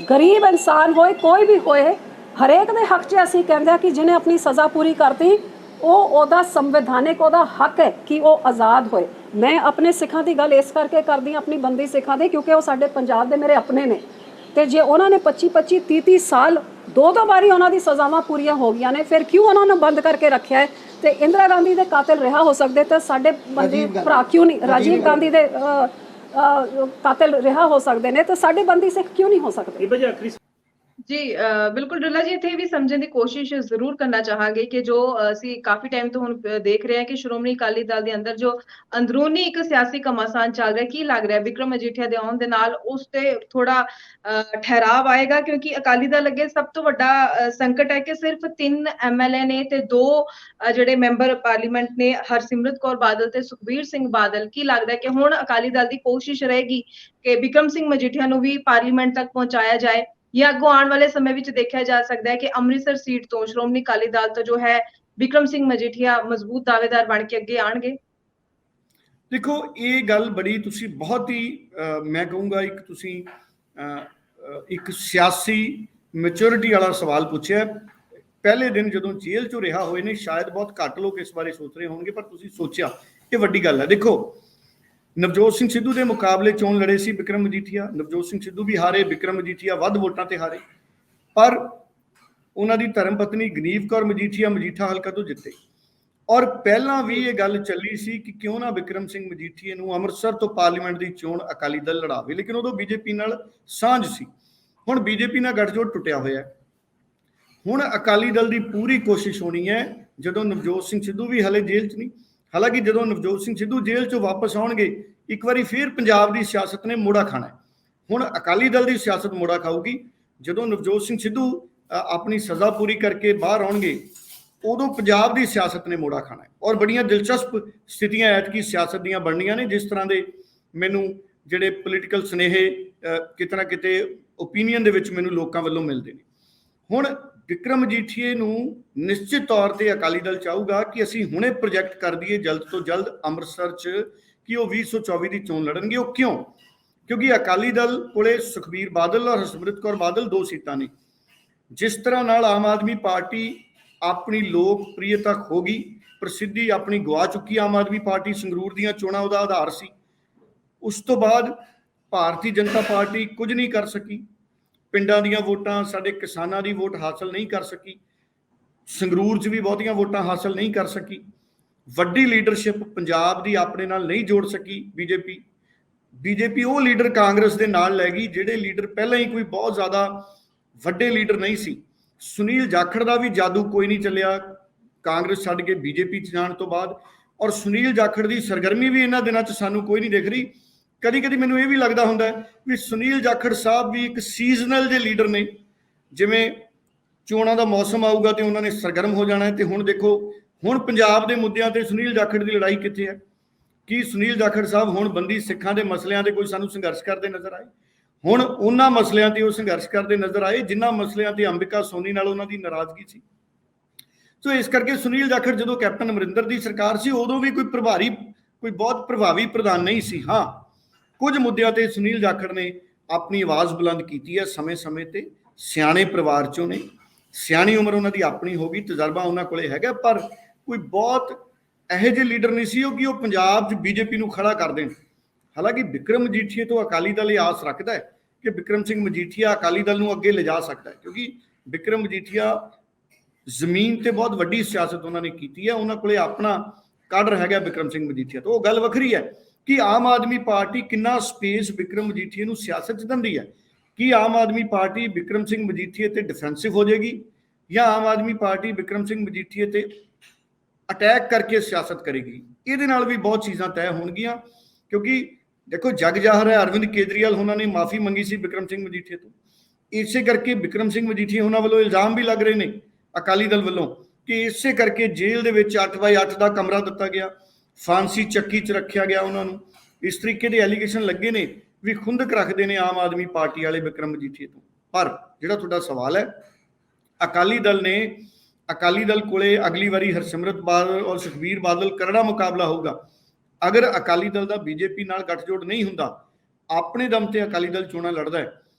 गरीब इंसान होए, कोई भी होए, हरेक दे हक 'ਚ ਅਸੀਂ ਕਹਿੰਦੇ ਆ ਕਿ ਜਿਹਨੇ ਆਪਣੀ ਸਜ਼ਾ ਪੂਰੀ ਕਰਤੀ ਉਹਦਾ ਸੰਵਿਧਾਨਿਕ ਉਹਦਾ ਹੱਕ ਹੈ ਕਿ ਉਹ ਆਜ਼ਾਦ ਹੋਏ। ਮੈਂ ਆਪਣੇ ਸਿੱਖਾਂ ਦੀ ਗੱਲ ਇਸ ਕਰਕੇ ਕਰਦੀ ਹਾਂ, ਆਪਣੀ ਬੰਦੀ ਸਿੱਖਾਂ ਦੀ, ਕਿਉਂਕਿ ਉਹ ਸਾਡੇ ਪੰਜਾਬ ਦੇ ਮੇਰੇ ਆਪਣੇ ਨੇ। ਤੇ ਜੇ ਉਹਨਾਂ ਨੇ 25-25 30-30 ਸਾਲ ਦੋ ਵਾਰੀ ਉਹਨਾਂ ਦੀ ਸਜ਼ਾਵਾਂ ਪੂਰੀਆਂ ਹੋ ਗਈਆਂ ਨੇ, ਫਿਰ ਕਿਉਂ ਉਹਨਾਂ ਨੂੰ ਬੰਦ ਕਰਕੇ ਰੱਖਿਆ ਹੈ? ਤੇ ਇੰਦਰਾ ਗਾਂਧੀ ਦੇ ਕਾਤਲ ਰਿਹਾ ਹੋ ਸਕਦੇ ਤਾਂ ਸਾਡੇ ਬੰਦੀ ਭਰਾ ਕਿਉਂ ਨਹੀਂ? ਰਾਜੀਵ ਗਾਂਧੀ ਦੇ ਕਾਤਲ ਰਿਹਾ ਹੋ ਸਕਦੇ ਨੇ ਤਾਂ ਸਾਡੇ ਬੰਦੀ ਸਿੱਖ ਕਿਉਂ ਨਹੀਂ ਹੋ ਸਕਦੇ? ਜੀ ਬਿਲਕੁਲ ਡੁੱਲਾ ਜੀ, ਇੱਥੇ ਵੀ ਸਮਝਣ ਦੀ ਕੋਸ਼ਿਸ਼ ਜ਼ਰੂਰ ਕਰਨਾ ਚਾਹਾਂਗੇ ਕਿ ਜੋ ਅਸੀਂ ਕਾਫੀ ਟਾਈਮ ਤੋਂ ਹੁਣ ਦੇਖ ਰਹੇ ਹਾਂ ਕਿ ਸ਼੍ਰੋਮਣੀ ਅਕਾਲੀ ਦਲ ਦੇ ਅੰਦਰ ਜੋ ਅੰਦਰੂਨੀ ਇੱਕ ਸਿਆਸੀ ਘਮਾਸਾਨ ਚੱਲ ਰਿਹਾ, ਕੀ ਲੱਗ ਰਿਹਾ ਬਿਕਰਮ ਮਜੀਠੀਆ ਦੇ ਆਉਣ ਦੇ ਨਾਲ ਉਸ ਤੇ ਥੋੜਾ ਠਹਿਰਾਵ ਆਏਗਾ? ਕਿਉਂਕਿ ਅਕਾਲੀ ਦਲ ਅੱਗੇ ਸਭ ਤੋਂ ਵੱਡਾ ਸੰਕਟ ਹੈ ਕਿ ਸਿਰਫ 3 MLA ਨੇ ਤੇ 2 ਜਿਹੜੇ ਮੈਂਬਰ ਪਾਰਲੀਮੈਂਟ ਨੇ, ਹਰਸਿਮਰਤ ਕੌਰ ਬਾਦਲ ਤੇ ਸੁਖਬੀਰ ਸਿੰਘ ਬਾਦਲ। ਕੀ ਲੱਗਦਾ ਕਿ ਹੁਣ ਅਕਾਲੀ ਦਲ ਦੀ ਕੋਸ਼ਿਸ਼ ਰਹੇਗੀ ਕਿ ਬਿਕਰਮ ਸਿੰਘ ਮਜੀਠੀਆ ਨੂੰ ਵੀ ਪਾਰਲੀਮੈਂਟ ਤੱਕ ਪਹੁੰਚਾਇਆ ਜਾਏ, ਜਾਂ ਅੱਗੋਂ ਆਉਣ ਵਾਲੇ ਸਮੇਂ ਵਿੱਚ ਦੇਖਿਆ ਜਾ ਸਕਦਾ ਹੈ ਕਿ ਅੰਮ੍ਰਿਤਸਰ ਸੀਟ ਤੋਂ ਸ਼੍ਰੋਮਣੀ ਅਕਾਲੀ ਦਲ ਤੋਂ ਜੋ ਹੈ ਬਿਕਰਮ ਸਿੰਘ ਮਜੀਠੀਆ ਮਜ਼ਬੂਤ ਦਾਅਵੇਦਾਰ ਬਣ ਕੇ ਅੱਗੇ ਆਣਗੇ? ਦੇਖੋ, ਇਹ ਗੱਲ ਬੜੀ ਤੁਸੀਂ ਬਹੁਤ ਹੀ ਮੈਂ ਕਹੂੰਗਾ ਇੱਕ ਤੁਸੀਂ ਇੱਕ ਸਿਆਸੀ ਮੈਚੁਰਿਟੀ ਵਾਲਾ ਸਵਾਲ ਪੁੱਛਿਆ। ਪਹਿਲੇ ਦਿਨ ਜਦੋਂ ਜੇਲ੍ਹ ਚੋਂ ਰਿਹਾ ਹੋਏ ਨੇ, ਸ਼ਾਇਦ ਬਹੁਤ ਘੱਟ ਲੋਕ ਇਸ ਬਾਰੇ ਸੋਚ ਰਹੇ ਹੋਣਗੇ, ਪਰ ਤੁਸੀਂ ਸੋਚਿਆ, ਇਹ ਵੱਡੀ ਗੱਲ ਹੈ। ਦੇਖੋ, ਨਵਜੋਤ ਸਿੰਘ ਸਿੱਧੂ ਦੇ ਮੁਕਾਬਲੇ ਚੋਣ ਲੜੇ ਸੀ ਬਿਕਰਮ ਮਜੀਠੀਆ। ਨਵਜੋਤ ਸਿੰਘ ਸਿੱਧੂ ਵੀ ਹਾਰੇ, ਬਿਕਰਮ ਮਜੀਠੀਆ ਵੱਧ ਵੋਟਾਂ ਤੇ ਹਾਰੇ, ਪਰ ਉਹਨਾਂ ਦੀ ਧਰਮ ਪਤਨੀ ਗਨੀਵ ਕੌਰ ਮਜੀਠੀਆ ਮਜੀਠਾ ਹਲਕਾ ਤੋਂ ਜਿੱਤੇ। ਔਰ ਪਹਿਲਾਂ ਵੀ ਇਹ ਗੱਲ ਚੱਲੀ ਸੀ ਕਿ ਕਿਉਂ ਨਾ ਬਿਕਰਮ ਸਿੰਘ ਮਜੀਠੀਆ ਨੂੰ ਅੰਮ੍ਰਿਤਸਰ ਤੋਂ ਪਾਰਲੀਮੈਂਟ ਦੀ ਚੋਣ ਅਕਾਲੀ ਦਲ ਲੜਾਵੇ, ਲੇਕਿਨ ਉਦੋਂ ਬੀਜੇਪੀ ਨਾਲ ਸਾਂਝ ਸੀ। ਹੁਣ ਬੀਜੇਪੀ ਨਾਲ ਗੱਠਜੋੜ ਟੁੱਟਿਆ ਹੋਇਆ। ਹੁਣ ਅਕਾਲੀ ਦਲ ਦੀ ਪੂਰੀ ਕੋਸ਼ਿਸ਼ ਹੋਣੀ ਹੈ, ਜਦੋਂ ਨਵਜੋਤ ਸਿੰਘ ਸਿੱਧੂ ਵੀ ਹਲੇ ਜੇਲ੍ਹ 'ਚ ਨਹੀਂ, ਹਾਲਾਂਕਿ ਜਦੋਂ ਨਵਜੋਤ ਸਿੰਘ ਸਿੱਧੂ ਜੇਲ੍ਹ 'ਚੋਂ ਵਾਪਸ ਆਉਣਗੇ, ਇੱਕ ਵਾਰੀ ਫਿਰ ਪੰਜਾਬ ਦੀ ਸਿਆਸਤ ਨੇ ਮੋੜਾ ਖਾਣਾ ਹੈ। ਹੁਣ ਅਕਾਲੀ ਦਲ ਦੀ ਸਿਆਸਤ ਮੋੜਾ ਖਾਊਗੀ ਜਦੋਂ ਨਵਜੋਤ ਸਿੰਘ ਸਿੱਧੂ ਆਪਣੀ ਸਜ਼ਾ ਪੂਰੀ ਕਰਕੇ ਬਾਹਰ ਆਉਣਗੇ, ਉਦੋਂ ਪੰਜਾਬ ਦੀ ਸਿਆਸਤ ਨੇ ਮੋੜਾ ਖਾਣਾ ਹੈ। ਔਰ ਬੜੀਆਂ ਦਿਲਚਸਪ ਸਥਿਤੀਆਂ ਐਤਕੀ ਸਿਆਸਤ ਦੀਆਂ ਬਣਨੀਆਂ ਨੇ, ਜਿਸ ਤਰ੍ਹਾਂ ਦੇ ਮੈਨੂੰ ਜਿਹੜੇ ਪੋਲੀਟੀਕਲ ਸੁਨੇਹੇ ਕਿਤੇ ਨਾ ਕਿਤੇ ਓਪੀਨੀਅਨ ਦੇ ਵਿੱਚ ਮੈਨੂੰ ਲੋਕਾਂ ਵੱਲੋਂ ਮਿਲਦੇ ਨੇ। ਹੁਣ ਬਿਕਰਮ ਮਜੀਠੀਏ ਨੂੰ ਨਿਸ਼ਚਿਤ ਤੌਰ ਤੇ ਅਕਾਲੀ ਦਲ ਚਾਹੂਗਾ ਕਿ ਅਸੀਂ ਹੁਣੇ ਪ੍ਰੋਜੈਕਟ ਕਰ ਦਈਏ ਜਲਦ ਤੋਂ ਜਲਦ ਅੰਮ੍ਰਿਤਸਰ 'ਚ ਕਿ ਉਹ 2024 ਦੀ ਚੋਣ ਲੜਨਗੇ। ਉਹ ਕਿਉਂ? ਕਿਉਂਕਿ ਅਕਾਲੀ ਦਲ ਕੋਲੇ ਸੁਖਬੀਰ ਬਾਦਲ ਔਰ ਹਰਸਿਮਰਤ ਕੌਰ ਬਾਦਲ 2 ਸੀਟਾਂ ਨੇ। ਜਿਸ ਤਰ੍ਹਾਂ ਨਾਲ ਆਮ ਆਦਮੀ ਪਾਰਟੀ ਆਪਣੀ ਲੋਕਪ੍ਰਿਯਤਾ ਖੋ ਗਈ, ਪ੍ਰਸਿੱਧੀ ਆਪਣੀ ਗਵਾ ਚੁੱਕੀ ਆਮ ਆਦਮੀ ਪਾਰਟੀ, ਸੰਗਰੂਰ ਦੀਆਂ ਚੋਣਾਂ ਉਹਦਾ ਆਧਾਰ ਸੀ। ਉਸ ਤੋਂ ਬਾਅਦ ਭਾਰਤੀ ਜਨਤਾ ਪਾਰਟੀ ਕੁਝ ਨਹੀਂ ਕਰ ਸਕੀ, ਪਿੰਡਾਂ ਦੀਆਂ ਵੋਟਾਂ, ਸਾਡੇ ਕਿਸਾਨਾਂ ਦੀ ਵੋਟ ਹਾਸਲ ਨਹੀਂ ਕਰ ਸਕੀ, ਸੰਗਰੂਰ 'ਚ ਵੀ ਬਹੁਤੀਆਂ ਵੋਟਾਂ ਹਾਸਲ ਨਹੀਂ ਕਰ ਸਕੀ, ਵੱਡੀ ਲੀਡਰਸ਼ਿਪ ਪੰਜਾਬ ਦੀ ਆਪਣੇ ਨਾਲ ਨਹੀਂ ਜੋੜ ਸਕੀ ਬੀਜੇਪੀ ਉਹ ਲੀਡਰ ਕਾਂਗਰਸ ਦੇ ਨਾਲ ਲੈ ਗਈ ਜਿਹੜੇ ਲੀਡਰ ਪਹਿਲਾਂ ਹੀ ਕੋਈ ਬਹੁਤ ਜ਼ਿਆਦਾ ਵੱਡੇ ਲੀਡਰ ਨਹੀਂ ਸੀ। ਸੁਨੀਲ ਜਾਖੜ ਦਾ ਵੀ ਜਾਦੂ ਕੋਈ ਨਹੀਂ ਚੱਲਿਆ ਕਾਂਗਰਸ ਛੱਡ ਕੇ ਬੀਜੇਪੀ 'ਚ ਜਾਣ ਤੋਂ ਬਾਅਦ, ਔਰ ਸੁਨੀਲ ਜਾਖੜ ਦੀ ਸਰਗਰਮੀ ਵੀ ਇਹਨਾਂ ਦਿਨਾਂ 'ਚ ਸਾਨੂੰ ਕੋਈ ਨਹੀਂ ਦਿਖ ਰਹੀ। ਕਦੀ ਕਦੀ ਮੈਨੂੰ ਇਹ ਵੀ ਲੱਗਦਾ ਹੁੰਦਾ ਵੀ ਸੁਨੀਲ ਜਾਖੜ ਸਾਹਿਬ ਵੀ ਇੱਕ ਸੀਜ਼ਨਲ ਦੇ ਲੀਡਰ ਨੇ, ਜਿਵੇਂ ਚੋਣਾਂ ਦਾ ਮੌਸਮ ਆਊਗਾ ਤੇ ਉਹਨਾਂ ਨੇ ਸਰਗਰਮ ਹੋ ਜਾਣਾ ਹੈ। ਤੇ ਹੁਣ ਦੇਖੋ, ਹੁਣ ਪੰਜਾਬ ਦੇ ਮੁੱਦਿਆਂ ਤੇ ਸੁਨੀਲ ਜਾਖੜ ਦੀ ਲੜਾਈ ਕਿੱਥੇ ਹੈ? ਕੀ ਸੁਨੀਲ ਜਾਖੜ ਸਾਹਿਬ ਹੁਣ ਬੰਦੀ ਸਿੱਖਾਂ ਦੇ ਮਸਲਿਆਂ ਤੇ ਕੋਈ ਸਾਨੂੰ ਸੰਘਰਸ਼ ਕਰਦੇ ਨਜ਼ਰ ਆਏ? ਹੁਣ ਉਹਨਾਂ ਮਸਲਿਆਂ ਤੇ ਉਹ ਸੰਘਰਸ਼ ਕਰਦੇ ਨਜ਼ਰ ਆਏ ਜਿਨ੍ਹਾਂ ਮਸਲਿਆਂ ਤੇ ਅੰਬਿਕਾ ਸੋਨੀ ਨਾਲ ਉਹਨਾਂ ਦੀ ਨਾਰਾਜ਼ਗੀ ਸੀ। ਸੋ ਇਸ ਕਰਕੇ ਸੁਨੀਲ ਜਾਖੜ ਜਦੋਂ ਕੈਪਟਨ ਅਮਰਿੰਦਰ ਦੀ ਸਰਕਾਰ ਸੀ, ਉਦੋਂ ਵੀ ਕੋਈ ਬਹੁਤ ਪ੍ਰਭਾਵੀ ਪ੍ਰਧਾਨ ਨਹੀਂ ਸੀ। ਹਾਂ, ਕੁਝ ਮੁੱਦਿਆਂ ਤੇ ਸੁਨੀਲ ਜਾਖੜ ਨੇ ਆਪਣੀ ਆਵਾਜ਼ ਬੁਲੰਦ ਕੀਤੀ ਹੈ ਸਮੇਂ-ਸਮੇਂ ਤੇ। ਸਿਆਣੇ ਪਰਿਵਾਰ ਚੋਂ ਨੇ, ਸਿਆਣੀ ਉਮਰ ਉਹਨਾਂ ਦੀ ਆਪਣੀ ਹੋ ਗਈ, ਤਜਰਬਾ ਉਹਨਾਂ ਕੋਲੇ ਹੈਗਾ, ਪਰ ਕੋਈ ਬਹੁਤ ਇਹੋ ਜਿਹੇ ਲੀਡਰ ਨਹੀਂ ਸੀ ਕਿ ਉਹ ਪੰਜਾਬ 'ਚ ਬੀਜੇਪੀ ਨੂੰ ਖੜਾ ਕਰ ਦੇਣ। ਹਾਲਾਂਕਿ ਬਿਕਰਮ ਮਜੀਠੀਆ ਤੋਂ ਅਕਾਲੀ ਦਲ ਇਹ ਆਸ ਰੱਖਦਾ ਹੈ ਕਿ ਬਿਕਰਮ ਸਿੰਘ ਮਜੀਠੀਆ ਅਕਾਲੀ ਦਲ ਨੂੰ ਅੱਗੇ ਲਿਜਾ ਸਕਦਾ ਹੈ, ਕਿਉਂਕਿ ਬਿਕਰਮ ਮਜੀਠੀਆ ਜ਼ਮੀਨ ਤੇ ਬਹੁਤ ਵੱਡੀ ਸਿਆਸਤ ਉਹਨਾਂ ਨੇ ਕੀਤੀ ਹੈ, ਉਹਨਾਂ ਕੋਲੇ ਆਪਣਾ ਕਾਡਰ ਹੈਗਾ ਬਿਕਰਮ ਸਿੰਘ ਮਜੀਠੀਆ ਤੋਂ। ਉਹ ਗੱਲ ਵੱਖਰੀ ਹੈ ਕਿ ਆਮ ਆਦਮੀ ਪਾਰਟੀ ਕਿੰਨਾ ਸਪੇਸ ਬਿਕਰਮ ਮਜੀਠੀਆ ਨੂੰ ਸਿਆਸਤ 'ਚ ਦਿੰਦੀ ਹੈ। ਕੀ ਆਮ ਆਦਮੀ ਪਾਰਟੀ ਬਿਕਰਮ ਸਿੰਘ ਮਜੀਠੀਆ ਤੇ ਡਿਫੈਂਸਿਵ ਹੋ ਜਾਏਗੀ, ਜਾਂ ਆਮ ਆਦਮੀ ਪਾਰਟੀ ਬਿਕਰਮ ਸਿੰਘ ਮਜੀਠੀਆ ਤੇ ਅਟੈਕ ਕਰਕੇ ਸਿਆਸਤ ਕਰੇਗੀ? ਇਹਦੇ ਨਾਲ ਵੀ ਬਹੁਤ ਚੀਜ਼ਾਂ ਤੈਅ ਹੋਣਗੀਆਂ, ਕਿਉਂਕਿ देखो जग जाहिर है अरविंद केजरीवाल उन्होंने माफी मंगी सी बिक्रम सिंह मजीठिया तो, इसे करके बिक्रम सिंह मजीठिया उन्होंने वालों इल्जाम भी लग रहे हैं अकाली दल वालों कि इसे करके जेल दे विच 8x8 का कमरा दिता गया, फांसी चक्की च रखा गया उन्होंने, इस तरीके के एलीगेशन लगे ने भी खुंदक रखते हैं आम आदमी पार्टी वाले बिक्रम मजीठिया तो। पर जिहड़ा तुहाडा सवाल है, अकाली दल कोले अगली बारी हरसिमरत बादल और सुखबीर बादल करड़ा मुकाबला होगा। अगर अकाली दल का बीजेपी नाल गठजोड़ नहीं हुंदा, अपने दम ते अकाली दल चोणां लड़दा है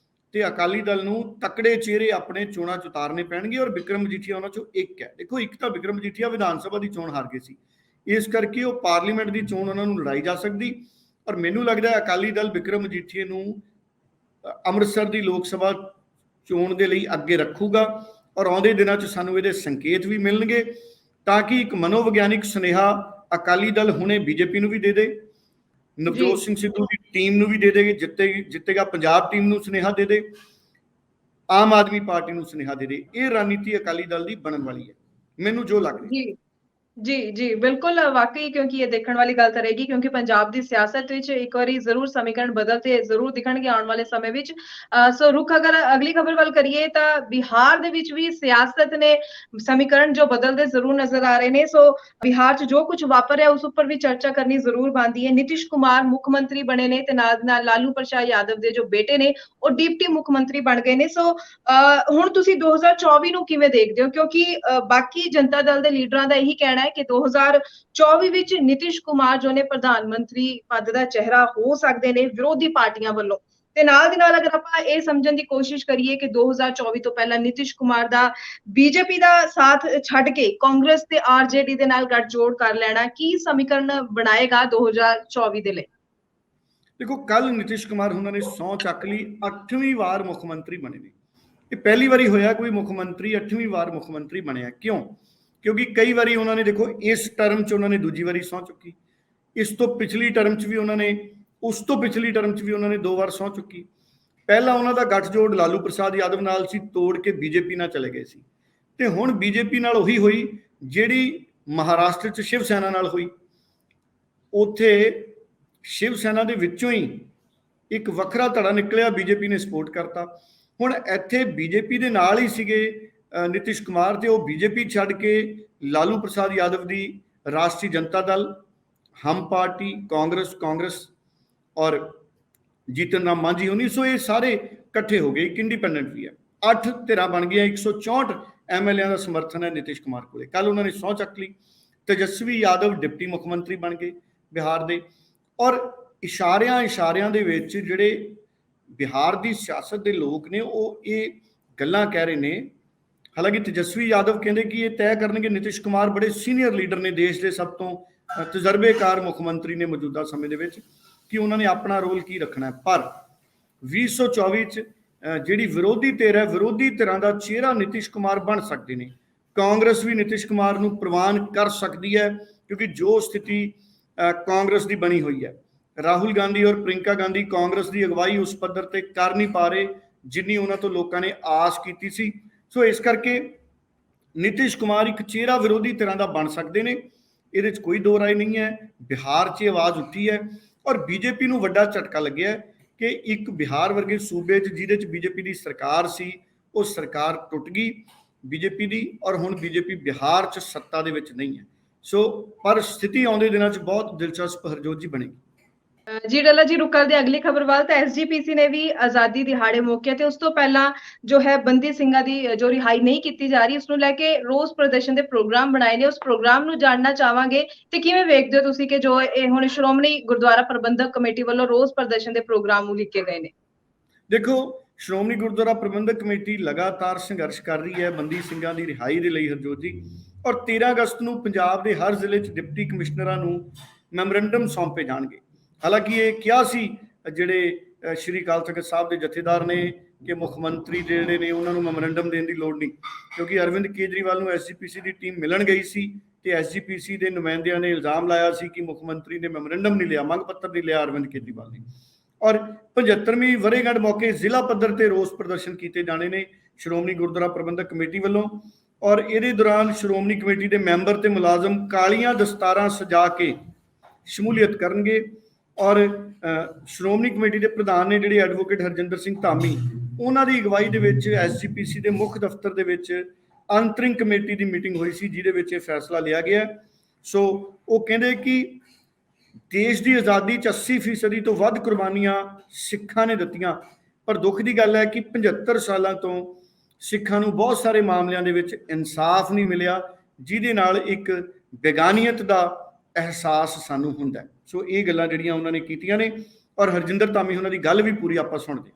ते अकाली दल नूं तकड़े चेहरे अपने चोणां च उतारने पैणगे और बिक्रम मजीठिया उन्हां चों एक है। देखो एक तो बिक्रम मजीठिया विधान सभा की चोण हार गए सी, इस करके वो पार्लीमेंट की चोण उन्हां नूं लड़ाई जा सकदी, और मैनूं लगदा है अकाली दल बिक्रम मजीठिया नूं अमृतसर की लोक सभा चोण दे लई अगे रखूगा और आउंदे दिनां च सानूं इहदे संकेत भी मिलणगे ताकि एक मनोविग्यानिक सुनेहा अकाली दल हुणे बीजेपी नूं भी दे दे, नवजोत सिंह सिद्धू की टीम नूं भी दे दे, जितेगा पंजाब टीम नूं सुनेहा दे दे, आम आदमी पार्टी नूं सुनेहा दे दे। ये रणनीति अकाली दल की बनन वाली है, मैनूं जो लग रहा है। जी जी बिल्कुल वाकई, क्योंकि ये देखने वाली गल रहेगी क्योंकि पंजाब की सियासत विच एक बारी जरूर समीकरण बदलते जरूर दिखणगे आने वाले समय विच। सो रुख अगर अगली खबर वाल करिए तो बिहार दे विच भी सियासत ने समीकरण जो बदलते जरूर नजर आ रहे हैं। सो बिहार च जो कुछ वापर है उस उपर भी चर्चा करनी जरूर बनती है। नीतीश कुमार मुख्यमंत्री बने ने ते नाल लालू प्रसाद यादव के जो बेटे ने वो डिप्टी मुख्यमंत्री बन गए ने। सो हुण तुसीं 2024 नूं किवें देखदे हो, क्योंकि बाकी जनता दल के लीडरां दा यही कहना है कि 2024 विच नीतीश कुमार जो ने प्रधानमंत्री पद का चेहरा हो सकते हैं विरोधी पार्टियां वालों। ते नाल दी नाल अगर आपां इह समझण दी कोशिश करिए कि 2024 तो पहला नीतीश कुमार दा बीजेपी दा साथ छड्ड के कांग्रेस ते आरजेडी दे नाल गठजोड़ कर लेना की समीकरण बनाएगा 2024 दे लई? देखो कल नीतीश कुमार उन्होंने सौं चक ली, 8वीं बार मुख्यमंत्री बने ने। ये पहली बारी होया कोई मुख्यमंत्री 8वीं बार मुख्यमंत्री बनया। क्यों? क्योंकि कई बारी उन्होंने देखो इस टर्म च उन्होंने दूजी बारी सौं चुकी, इस तो पिछली टर्म च भी उन्होंने, उस तो पिछली टर्म च भी उन्होंने 2 बार सौं चुकी। पहला उन्हों का गठजोड़ लालू प्रसाद यादव नाल सी, तोड़ के बीजेपी नाल चले गए सी, ते हुण बीजेपी नाल उही हुई जिहड़ी महाराष्ट्र च शिव सेना नाल हुई। उत्थे शिव सेना दे विचों ही एक वखरा धड़ा निकलिया, बीजेपी ने सपोर्ट करता। हुण इत्थे बीजेपी दे नाल ही सीगे नीतीश कुमार, ते वो बीजेपी छड्ड के लालू प्रसाद यादव दी राष्ट्रीय जनता दल, हम पार्टी, कांग्रेस और जीतन राम मांझी होनी, सो ये सारे इकट्ठे हो गए, एक इंडिपेंडेंट भी है। 8 धिरां बन गई, 164 MLA का समर्थन है नीतीश कुमार को। कल उन्होंने सौं चक ली। तेजस्वी यादव डिप्टी मुख्यमंत्री बन गए बिहार दे, और इशारियां दे विच जिहड़े बिहार की सियासत के लोग ने वो ये गल्लां कह रहे हैं। हालांकि तेजस्वी यादव कहते कि ये तय करनगे, नीतीश कुमार बड़े सीनियर लीडर ने, देश के सब तो तजर्बेकार मुख्यमंत्री ने मौजूदा समय दे विच, कि उन्होंने अपना रोल की रखना है। पर 2024 जिहड़ी विरोधी धिर है, विरोधी धिरां दा चेहरा नीतीश कुमार बन सकते हैं। कांग्रेस भी नीतीश कुमार नूं प्रवान कर सकती है, क्योंकि जो स्थिति कांग्रेस की बनी हुई है, राहुल गांधी और प्रियंका गांधी कांग्रेस की अगवाई उस पद्धर ते कर नहीं पा रहे जिन्नी उन्हां तो लोगों ने आस की सी। सो इस करके नीतीश कुमार एक चेहरा विरोधी धिरां दा बन सकते हैं, ये कोई दो राय नहीं है। बिहार च आवाज़ उठी है और बीजेपी नूं वड्डा झटका लग्या कि एक बिहार वर्गे सूबे जिहदे च बीजेपी की सरकार सी, वो सरकार टुट गई बीजेपी की, और हुण बीजेपी बिहार च सत्ता दे विच नहीं है। सो पर स्थिति आउंदे दिनां च बहुत दिलचस्प हरजोत जी बनेगी। जी डल्ला जी, रुक करते अगली खबर वाल। तो SGPC ने भी आजादी दिहाड़े मौके ते उस तो पहला जो है बंदी सिंघां दी जो रिहाई नहीं की जा रही, उसनूं लैके रोज प्रदर्शन के प्रोग्राम बनाए ने। उस प्रोग्राम नूं जानना चाहांगे ते किवें वेखदे हो तुसीं कि जो हुण श्रोमणी गुरुद्वारा प्रबंधक कमेटी वालों रोज प्रदर्शन के प्रोग्राम लिखे गए ने? देखो श्रोमणी गुरुद्वारा प्रबंधक कमेटी लगातार संघर्ष कर रही है बंदी सिंघां दी रिहाई दे लई हरजोत जी, और 13 अगस्त नूं पंजाब दे हर जिले च डिप्टी कमिश्नरां नूं मैमोरेंडम सौंपे जाणगे। हालांकि ये क्या सी जिहड़े श्री अकाल तख्त साहब के जथेदार ने कि मुख्यमंत्री जिहड़े ने उन्होंने मैमोरेंडम देने की लोड़ नहीं, क्योंकि अरविंद केजरीवाल नूं SGPC की टीम मिलन गई सी ते SGPC के नुमाइंदियां ने इल्जाम लाया सी कि मुख्यमंत्री ने मैमोरेंडम नहीं लिया, मंग पत्र नहीं लिया अरविंद केजरीवाल ने। और 75वीं वरेगंढ मौके जिला पद्धर ते रोस प्रदर्शन किए जाने ने श्रोमणी गुरुद्वारा प्रबंधक कमेटी वालों, और इहदे दौरान श्रोमणी कमेटी के मैंबर ते मुलाजम कालियां दस्तारां सजा के शमूलीयत करनगे ਔਰ ਸ਼੍ਰੋਮਣੀ ਕਮੇਟੀ ਦੇ ਪ੍ਰਧਾਨ ਨੇ ਜਿਹੜੇ ਐਡਵੋਕੇਟ ਹਰਜਿੰਦਰ ਸਿੰਘ ਧਾਮੀ, ਉਹਨਾਂ ਦੀ ਅਗਵਾਈ ਦੇ ਵਿੱਚ SGPC ਦੇ ਮੁੱਖ ਦਫ਼ਤਰ ਦੇ ਵਿੱਚ ਅੰਤਰਿੰਗ ਕਮੇਟੀ ਦੀ ਮੀਟਿੰਗ ਹੋਈ ਸੀ, ਜਿਹਦੇ ਵਿੱਚ ਇਹ ਫੈਸਲਾ ਲਿਆ ਗਿਆ। ਸੋ ਉਹ ਕਹਿੰਦੇ ਕਿ ਦੇਸ਼ ਦੀ ਆਜ਼ਾਦੀ 'ਚ 80% ਤੋਂ ਵੱਧ ਕੁਰਬਾਨੀਆਂ ਸਿੱਖਾਂ ਨੇ ਦਿੱਤੀਆਂ, ਪਰ ਦੁੱਖ ਦੀ ਗੱਲ ਹੈ ਕਿ 75 ਸਾਲਾਂ ਤੋਂ ਸਿੱਖਾਂ ਨੂੰ ਬਹੁਤ ਸਾਰੇ ਮਾਮਲਿਆਂ ਦੇ ਵਿੱਚ ਇਨਸਾਫ ਨਹੀਂ ਮਿਲਿਆ, ਜਿਹਦੇ ਨਾਲ ਇੱਕ ਬੇਗਾਨੀਅਤ ਦਾ ਅਹਿਸਾਸ ਸਾਨੂੰ ਹੁੰਦਾ। ਸੋ ਇਹ ਗੱਲਾਂ ਜਿਹੜੀਆਂ ਉਹਨਾਂ ਨੇ ਕੀਤੀਆਂ ਨੇ, ਔਰ ਹਰਜਿੰਦਰ ਧਾਮੀ ਉਹਨਾਂ ਦੀ ਗੱਲ ਵੀ ਪੂਰੀ ਆਪਾਂ ਸੁਣਦੇ।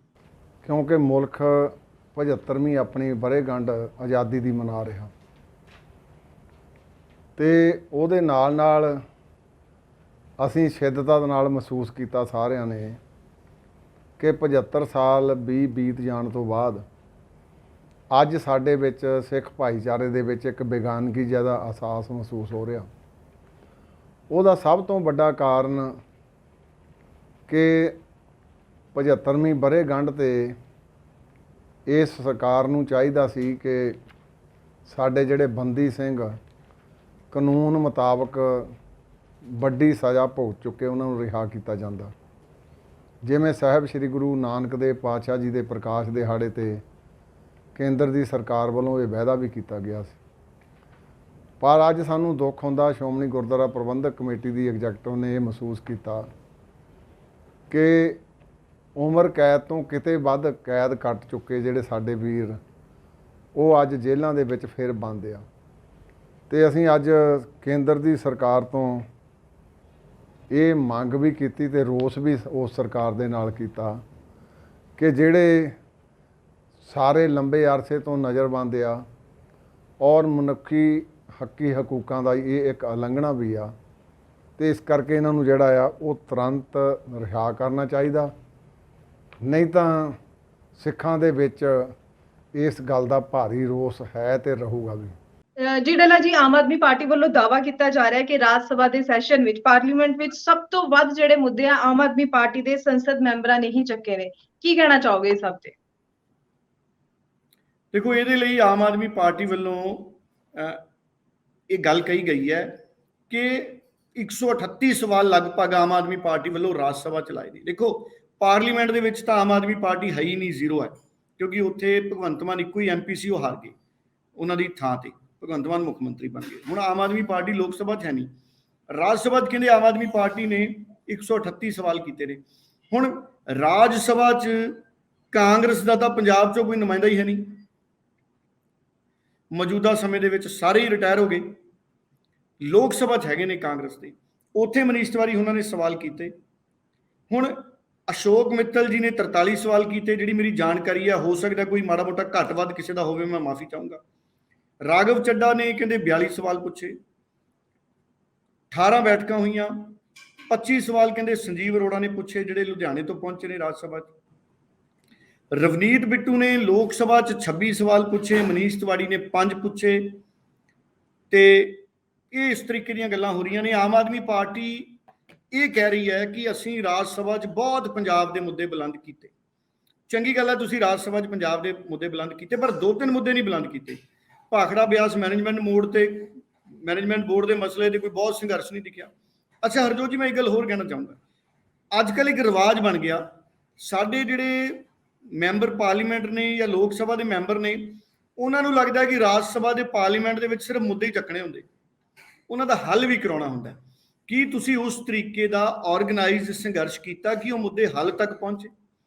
ਕਿਉਂਕਿ ਮੁਲਕ 75ਵੀਂ ਆਪਣੀ ਵਰ੍ਹੇਗੰਢ ਆਜ਼ਾਦੀ ਦੀ ਮਨਾ ਰਿਹਾ, ਤੇ ਉਹਦੇ ਨਾਲ ਅਸੀਂ ਸ਼ਿੱਦਤ ਨਾਲ ਮਹਿਸੂਸ ਕੀਤਾ ਸਾਰਿਆਂ ਨੇ ਕਿ 75 ਸਾਲ ਬੀਤ ਜਾਣ ਤੋਂ ਬਾਅਦ ਅੱਜ ਸਾਡੇ ਵਿੱਚ ਸਿੱਖ ਭਾਈਚਾਰੇ ਦੇ ਵਿੱਚ ਇੱਕ ਬੇਗਾਨਗੀ ਦਾ ਅਹਿਸਾਸ ਮਹਿਸੂਸ ਹੋ ਰਿਹਾ। ਉਹਦਾ ਸਭ ਤੋਂ ਵੱਡਾ ਕਾਰਨ ਕਿ 75ਵੀਂ ਵਰ੍ਹੇਗੰਢ 'ਤੇ ਇਸ ਸਰਕਾਰ ਨੂੰ ਚਾਹੀਦਾ ਸੀ ਕਿ ਸਾਡੇ ਜਿਹੜੇ ਬੰਦੀ ਸਿੰਘ ਕਾਨੂੰਨ ਮੁਤਾਬਕ ਵੱਡੀ ਸਜ਼ਾ ਭੁਗਤ ਚੁੱਕੇ ਉਹਨਾਂ ਨੂੰ ਰਿਹਾ ਕੀਤਾ ਜਾਂਦਾ। ਜਿਵੇਂ ਸਾਹਿਬ ਸ੍ਰੀ ਗੁਰੂ ਨਾਨਕ ਦੇਵ ਪਾਤਸ਼ਾਹ ਜੀ ਦੇ ਪ੍ਰਕਾਸ਼ ਦਿਹਾੜੇ 'ਤੇ ਕੇਂਦਰ ਦੀ ਸਰਕਾਰ ਵੱਲੋਂ ਇਹ ਵਾਅਦਾ ਵੀ ਕੀਤਾ ਗਿਆ ਸੀ, ਪਰ ਅੱਜ ਸਾਨੂੰ ਦੁੱਖ ਹੁੰਦਾ ਸ਼੍ਰੋਮਣੀ ਗੁਰਦੁਆਰਾ ਪ੍ਰਬੰਧਕ ਕਮੇਟੀ ਦੀ ਐਗਜ਼ੈਕਟਿਵ ਨੇ ਇਹ ਮਹਿਸੂਸ ਕੀਤਾ ਕਿ ਉਮਰ ਕੈਦ ਤੋਂ ਕਿਤੇ ਵੱਧ ਕੈਦ ਕੱਟ ਚੁੱਕੇ ਜਿਹੜੇ ਸਾਡੇ ਵੀਰ, ਉਹ ਅੱਜ ਜੇਲ੍ਹਾਂ ਦੇ ਵਿੱਚ ਫਿਰ ਬੰਦ ਆ। ਤੇ ਅਸੀਂ ਅੱਜ ਕੇਂਦਰ ਦੀ ਸਰਕਾਰ ਤੋਂ ਇਹ ਮੰਗ ਵੀ ਕੀਤੀ ਤੇ ਰੋਸ ਵੀ ਉਸ ਸਰਕਾਰ ਦੇ ਨਾਲ ਕੀਤਾ ਕਿ ਜਿਹੜੇ ਸਾਰੇ ਲੰਬੇ ਅਰਸੇ ਤੋਂ ਨਜ਼ਰਬੰਦ ਆ ਔਰ ਮਨੁੱਖੀ ਹੱਕੀ ਹਕੂਕਾਂ ਦਾ ਇਹ ਇੱਕ ਉਲੰਘਣਾ ਵੀ ਆ, ਤੇ ਇਸ ਕਰਕੇ ਇਹਨਾਂ ਨੂੰ ਜਿਹੜਾ ਆ ਉਹ ਤੁਰੰਤ ਰਿਹਾ ਕਰਨਾ ਚਾਹੀਦਾ, ਨਹੀਂ ਤਾਂ ਸਿੱਖਾਂ ਦੇ ਵਿੱਚ ਇਸ ਗੱਲ ਦਾ ਭਾਰੀ ਰੋਸ ਹੈ ਤੇ ਰਹੂਗਾ ਵੀ। ਜੀ ਡੱਲਾ ਜੀ, ਆਮ ਆਦਮੀ ਪਾਰਟੀ ਵੱਲੋਂ ਦਾਅਵਾ ਕੀਤਾ ਜਾ ਰਿਹਾ ਹੈ ਕਿ ਰਾਜ ਸਭਾ ਦੇ ਸੈਸ਼ਨ ਵਿੱਚ ਪਾਰਲੀਮੈਂਟ ਵਿੱਚ ਸਭ ਤੋਂ ਵੱਧ ਜਿਹੜੇ ਮੁੱਦੇ ਆ ਆਮ ਆਦਮੀ ਪਾਰਟੀ ਦੇ ਸੰਸਦ ਮੈਂਬਰਾਂ ਨੇ ਹੀ ਚੱਕੇ ਨੇ, ਕੀ ਕਹਿਣਾ ਚਾਹੋਗੇ ਇਸ ਹਫ਼ਤੇ? ਦੇਖੋ, ਇਹਦੇ ਲਈ ਆਮ ਆਦਮੀ ਪਾਰਟੀ ਵੱਲੋਂ ਇਹ ਗੱਲ ਕਹੀ ਗਈ ਹੈ ਕਿ 138 ਸਵਾਲ ਲਗਭਗ ਆਮ ਆਦਮੀ ਪਾਰਟੀ ਵੱਲੋਂ ਰਾਜ ਸਭਾ ਚ ਲਾਏ ਨੇ। ਦੇਖੋ, ਪਾਰਲੀਮੈਂਟ ਦੇ ਵਿੱਚ ਤਾਂ ਆਮ ਆਦਮੀ ਪਾਰਟੀ ਹੈ ਹੀ ਨਹੀਂ, ਜ਼ੀਰੋ ਹੈ, ਕਿਉਂਕਿ ਉੱਥੇ ਭਗਵੰਤ ਮਾਨ ਇੱਕੋ ਹੀ MP ਸੀ, ਉਹ ਹਾਰ ਗਏ, ਉਹਨਾਂ ਦੀ ਥਾਂ ਤੇ ਭਗਵੰਤ ਮਾਨ ਮੁੱਖ ਮੰਤਰੀ ਬਣ ਗਏ। ਹੁਣ ਆਮ ਆਦਮੀ ਪਾਰਟੀ ਲੋਕ ਸਭਾ 'ਚ ਹੈ ਨਹੀਂ, ਰਾਜ ਸਭਾ 'ਚ ਕਹਿੰਦੇ ਆਮ ਆਦਮੀ ਪਾਰਟੀ ਨੇ 138 ਸਵਾਲ ਕੀਤੇ ਨੇ। ਹੁਣ ਰਾਜ ਸਭਾ 'ਚ ਕਾਂਗਰਸ ਦਾ ਤਾਂ ਪੰਜਾਬ 'ਚੋਂ ਕੋਈ ਨੁਮਾਇੰਦਾ ਹੀ ਹੈ ਨਹੀਂ, ਮੌਜੂਦਾ ਸਮੇਂ ਦੇ ਵਿੱਚ ਸਾਰੇ ਹੀ ਰਿਟਾਇਰ ਹੋ ਗਏ। ਲੋਕ ਸਭਾ 'ਚ ਹੈਗੇ ਨੇ ਕਾਂਗਰਸ ਦੇ, ਉੱਥੇ ਮਨੀਸ਼ ਤਿਵਾਰੀ ਉਹਨਾਂ ਨੇ ਸਵਾਲ ਕੀਤੇ। ਹੁਣ ਅਸ਼ੋਕ ਮਿੱਤਲ ਜੀ ਨੇ 43 ਸਵਾਲ ਕੀਤੇ, ਜਿਹੜੀ ਮੇਰੀ ਜਾਣਕਾਰੀ ਹੈ, ਹੋ ਸਕਦਾ ਕੋਈ ਮਾੜਾ ਮੋਟਾ ਘੱਟ ਵੱਧ ਕਿਸੇ ਦਾ ਹੋਵੇ, ਮੈਂ ਮਾਫੀ ਚਾਹੂੰਗਾ। ਰਾਘਵ ਚੱਡਾ ਨੇ ਕਹਿੰਦੇ 42 ਸਵਾਲ ਪੁੱਛੇ, 18 ਬੈਠਕਾਂ ਹੋਈਆਂ, 25 ਸਵਾਲ ਕਹਿੰਦੇ ਸੰਜੀਵ ਅਰੋੜਾ ਨੇ ਪੁੱਛੇ, ਜਿਹੜੇ ਲੁਧਿਆਣੇ ਤੋਂ ਪਹੁੰਚੇ ਨੇ ਰਾਜ ਸਭਾ 'ਚ। ਰਵਨੀਤ ਬਿੱਟੂ ਨੇ ਲੋਕ ਸਭਾ 'ਚ 26 ਸਵਾਲ ਪੁੱਛੇ, ਮਨੀਸ਼ ਤਿਵਾੜੀ ਨੇ 5 ਪੁੱਛੇ, ਤੇ ਇਹ ਇਸ ਤਰੀਕੇ ਦੀਆਂ ਗੱਲਾਂ ਹੋ ਰਹੀਆਂ ਨੇ। ਆਮ ਆਦਮੀ ਪਾਰਟੀ ਇਹ ਕਹਿ ਰਹੀ ਹੈ ਕਿ ਅਸੀਂ ਰਾਜ ਸਭਾ 'ਚ ਬਹੁਤ ਪੰਜਾਬ ਦੇ ਮੁੱਦੇ ਬੁਲੰਦ ਕੀਤੇ। ਚੰਗੀ ਗੱਲ ਹੈ, ਤੁਸੀਂ ਰਾਜ ਸਭਾ 'ਚ ਪੰਜਾਬ ਦੇ ਮੁੱਦੇ ਬੁਲੰਦ ਕੀਤੇ, ਪਰ 2-3 ਮੁੱਦੇ ਨਹੀਂ ਬੁਲੰਦ ਕੀਤੇ। ਭਾਖੜਾ ਬਿਆਸ ਮੈਨੇਜਮੈਂਟ ਮੋਡ ਤੇ ਮੈਨੇਜਮੈਂਟ ਬੋਰਡ ਦੇ ਮਸਲੇ ਤੇ ਕੋਈ ਬਹੁਤ ਸੰਘਰਸ਼ ਨਹੀਂ ਦਿਖਿਆ। ਅੱਛਾ ਹਰਜੋਤ ਜੀ, ਮੈਂ ਇੱਕ ਗੱਲ ਹੋਰ ਕਹਿਣਾ ਚਾਹੂੰਗਾ। ਅੱਜ ਕੱਲ੍ਹ ਇੱਕ ਰਿਵਾਜ ਬਣ ਗਿਆ, ਸਾਡੇ ਜਿਹੜੇ ਮੈਂਬਰ ਪਾਰਲੀਮੈਂਟ ਨੇ ਜਾਂ ਲੋਕ ਸਭਾ ਦੇ ਮੈਂਬਰ ਨੇ, ਉਹਨਾਂ ਨੂੰ ਲੱਗਦਾ ਕਿ ਰਾਜ ਸਭਾ ਦੇ ਪਾਰਲੀਮੈਂਟ ਦੇ ਵਿੱਚ ਸਿਰਫ ਮੁੱਦੇ ਹੀ ਚੱਕਣੇ ਹੁੰਦੇ, ਉਹਨਾਂ ਦਾ ਹੱਲ ਵੀ ਕਰਾਉਣਾ ਹੁੰਦਾ। ਕੀ ਤੁਸੀਂ ਉਸ ਤਰੀਕੇ ਦਾ ਆਰਗੇਨਾਈਜ਼ਡ ਸੰਘਰਸ਼ ਕੀਤਾ ਕਿ ਉਹ ਮੁੱਦੇ ਹੱਲ ਤੱਕ ਪਹੁੰਚੇ?